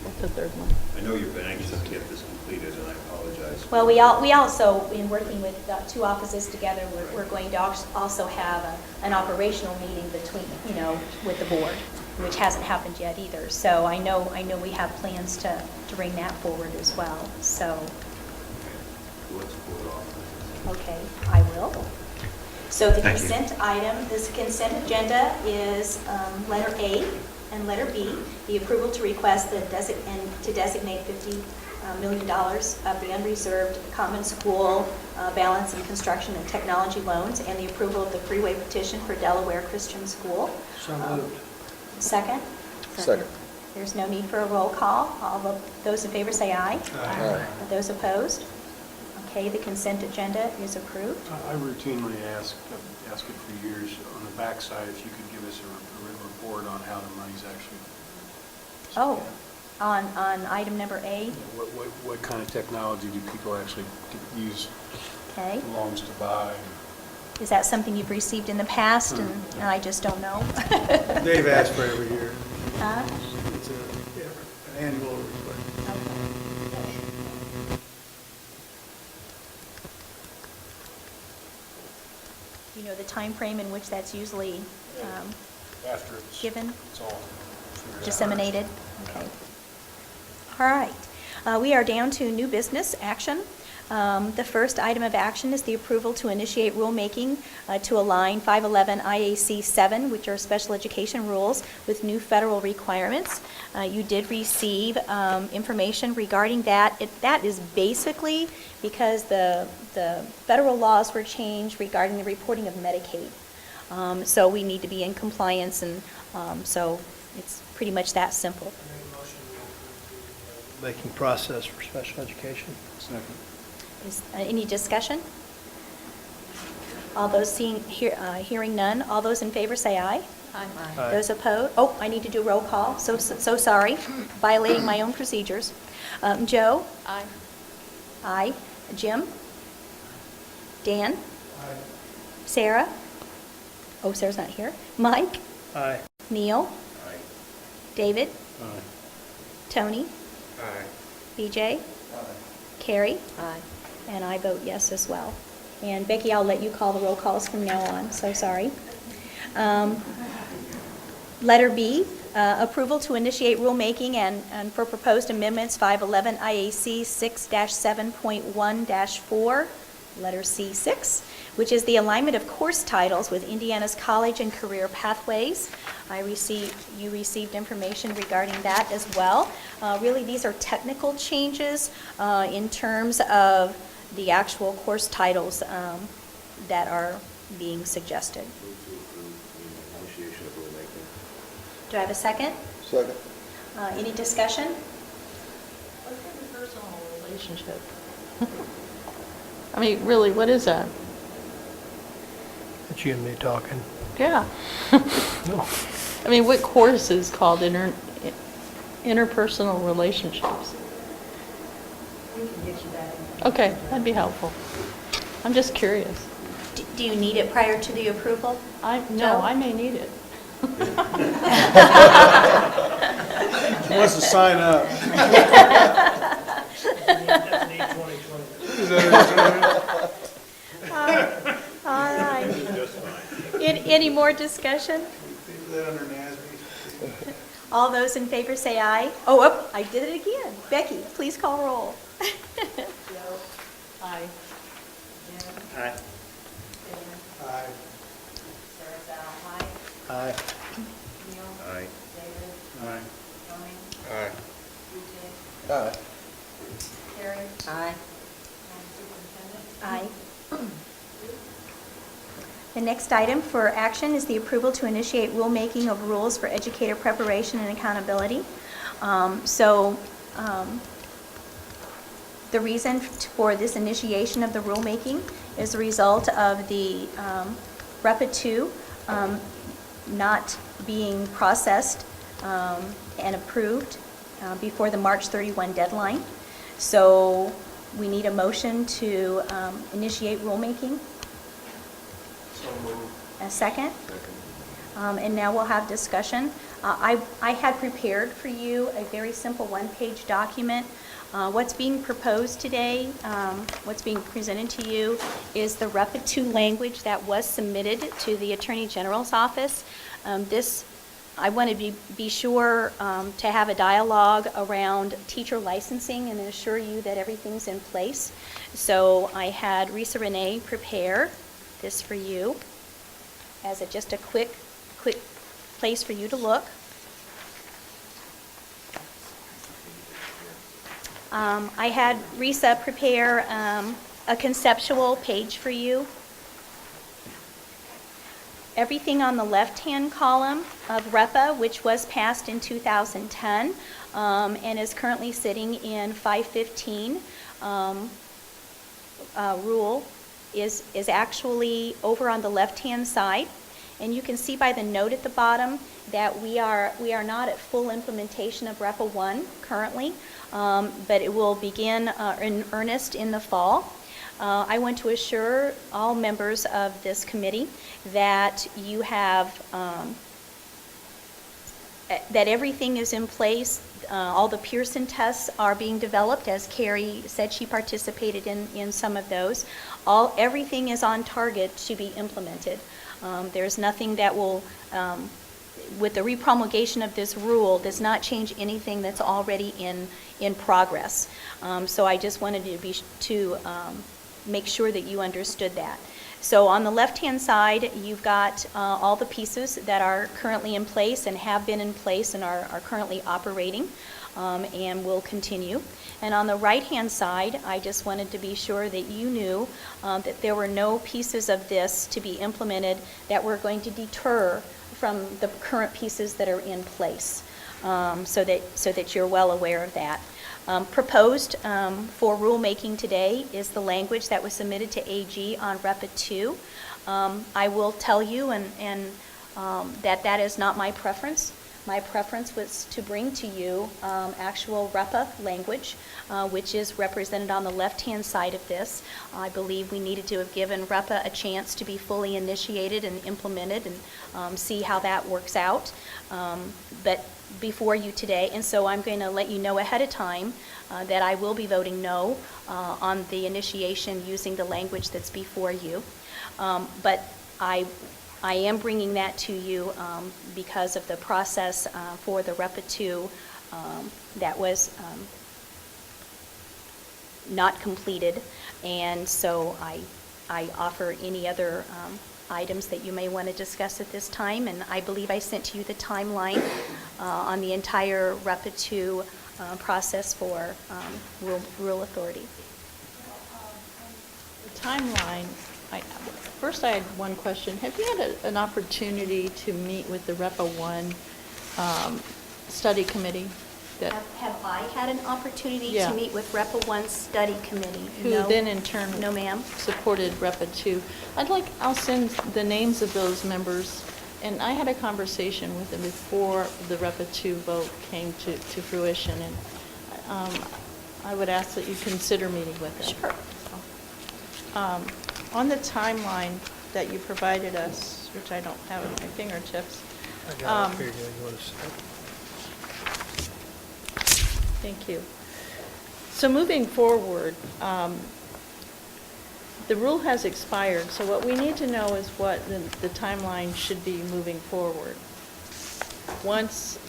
What's the third one? I know you've been anxious to get this completed, and I apologize. Well, we also, in working with two offices together, we're going to also have an operational meeting between, with the board, which hasn't happened yet either. So I know we have plans to bring that forward as well. So. Let's pull it off. Okay, I will. So the Thank you. consent item, this consent agenda is letter A and letter B, the approval to request to designate $50 million of the unreserved common school balance in construction and technology loans, and the approval of the freeway petition for Delaware Christian School. So moved. Second? Second. There's no need for a roll call. All of those in favor say aye. Aye. Those opposed? Okay, the consent agenda is approved. I routinely ask it for years, on the backside, if you could give us a written report on how the money's actually spent. Oh, on item number A? What kind of technology do people actually use Okay. loans to buy? Is that something you've received in the past and I just don't know? They've asked for every year. Huh? It's an annual request. Do you know the time frame in which that's usually After it's given, all figured out. disseminated? Okay. All right. We are down to new business action. The first item of action is the approval to initiate rulemaking to align 511 IAC 7, which are special education rules, with new federal requirements. You did receive information regarding that. That is basically because the federal laws were changed regarding the reporting of Medicaid. So we need to be in compliance, and so it's pretty much that simple. Making process for special education. Second. Is any discussion? All those hearing none, all those in favor say aye. Aye. Aye. Those opposed? Oh, I need to do roll call. So sorry, violating my own procedures. Joe? Aye. Aye. Jim? Dan? Aye. Sarah? Oh, Sarah's not here. Mike? Aye. Neil? Aye. David? Aye. Tony? Aye. BJ? Carrie? Aye. And I vote yes as well. And Becky, I'll let you call the roll calls from now on, so sorry. Letter B, approval to initiate rulemaking and for proposed amendments 511 IAC 6-7.1-4, letter C6, which is the alignment of course titles with Indiana's college and career pathways. You received information regarding that as well. Really, these are technical changes in terms of the actual course titles that are being suggested. Initiation of rulemaking. Do I have a second? Second. Any discussion? What's interpersonal relationship? I mean, really, what is that? That's you and me talking. Yeah. I mean, what course is called interpersonal relationships? We can get you that. Okay, that'd be helpful. I'm just curious. Do you need it prior to the approval? No, I may need it. She wants to sign up. Is that All right. Any more discussion? Leave that under NASB. All those in favor say aye. Oh, I did it again. Becky, please call roll. Joe? Aye. Aye. Aye. Sarah Sal, aye. Aye. Neil? Aye. David? Aye. Tony? Aye. BJ? Aye. Carrie? Aye. And Superintendent? Aye. The next item for action is the approval to initiate rulemaking of rules for educator preparation and accountability. The reason for this initiation of the rulemaking is a result of the REPA 2 not being processed and approved before the March 31 deadline. So we need a motion to initiate rulemaking. So moved. A second? Second. And now we'll have discussion. I had prepared for you a very simple one-page document. What's being proposed today, what's being presented to you is the REPA 2 language that was submitted to the Attorney General's office. I want to be sure to have a dialogue around teacher licensing and assure you that everything's in place. So I had Risa Renee prepare this for you as just a quick place for you to look. I had Risa prepare a conceptual page for you. Everything on the left-hand column of REPA, which was passed in 2010 and is currently sitting in 515 rule, is actually over on the left-hand side. And you can see by the note at the bottom that we are not at full implementation of REPA 1 currently, but it will begin in earnest in the fall. I want to assure all members of this committee that you have, that everything is in place. All the Pearson tests are being developed. As Carrie said, she participated in some of those. Everything is on target to be implemented. There's nothing that will, with the repromulgation of this rule, does not change anything that's already in progress. So I just wanted to make sure that you understood that. So on the left-hand side, you've got all the pieces that are currently in place and have been in place and are currently operating and will continue. And on the right-hand side, I just wanted to be sure that you knew that there were no pieces of this to be implemented that were going to deter from the current pieces that are in place, so that you're well aware of that. Proposed for rulemaking today is the language that was submitted to AG on REPA 2. I will tell you that is not my preference. my preference was to bring to you actual REPA language, which is represented on the left-hand side of this. I believe we needed to have given REPA a chance to be fully initiated and implemented and see how that works out. But before you today, and so I'm going to let you know ahead of time that I will be voting no on the initiation using the language that's before you. But I am bringing that to you because of the process for the REPA 2 that was not completed, and so I offer any other items that you may want to discuss at this time, and I believe I sent to you the timeline on the entire REPA 2 process for rural authority. The timeline, first I had one question. Have you had an opportunity to meet with the REPA 1 study committee? Have I had an opportunity Yeah. to meet with REPA 1 study committee? Who No. then in turn No, ma'am. supported REPA 2. I'll send the names of those members, and I had a conversation with them before the REPA 2 vote came to fruition, and I would ask that you consider meeting with them. Sure. On the timeline that you provided us, which I don't have at my fingertips. I got it here. You want to see it? Thank you. So moving forward, the rule has expired, so what we need to know is what the timeline should be moving forward. Once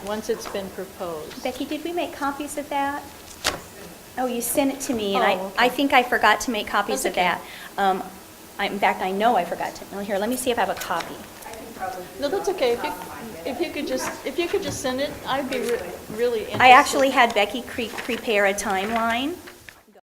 once it's been proposed. Becky, did we make copies of that? Oh, you sent it to me, and Oh, I okay. think I forgot to make copies That's of okay. that. In fact, I know I forgot to. Well, here, let me see if I have a copy. No, that's okay. If you could just send it, I'd be really interested. I actually had Becky prepare a timeline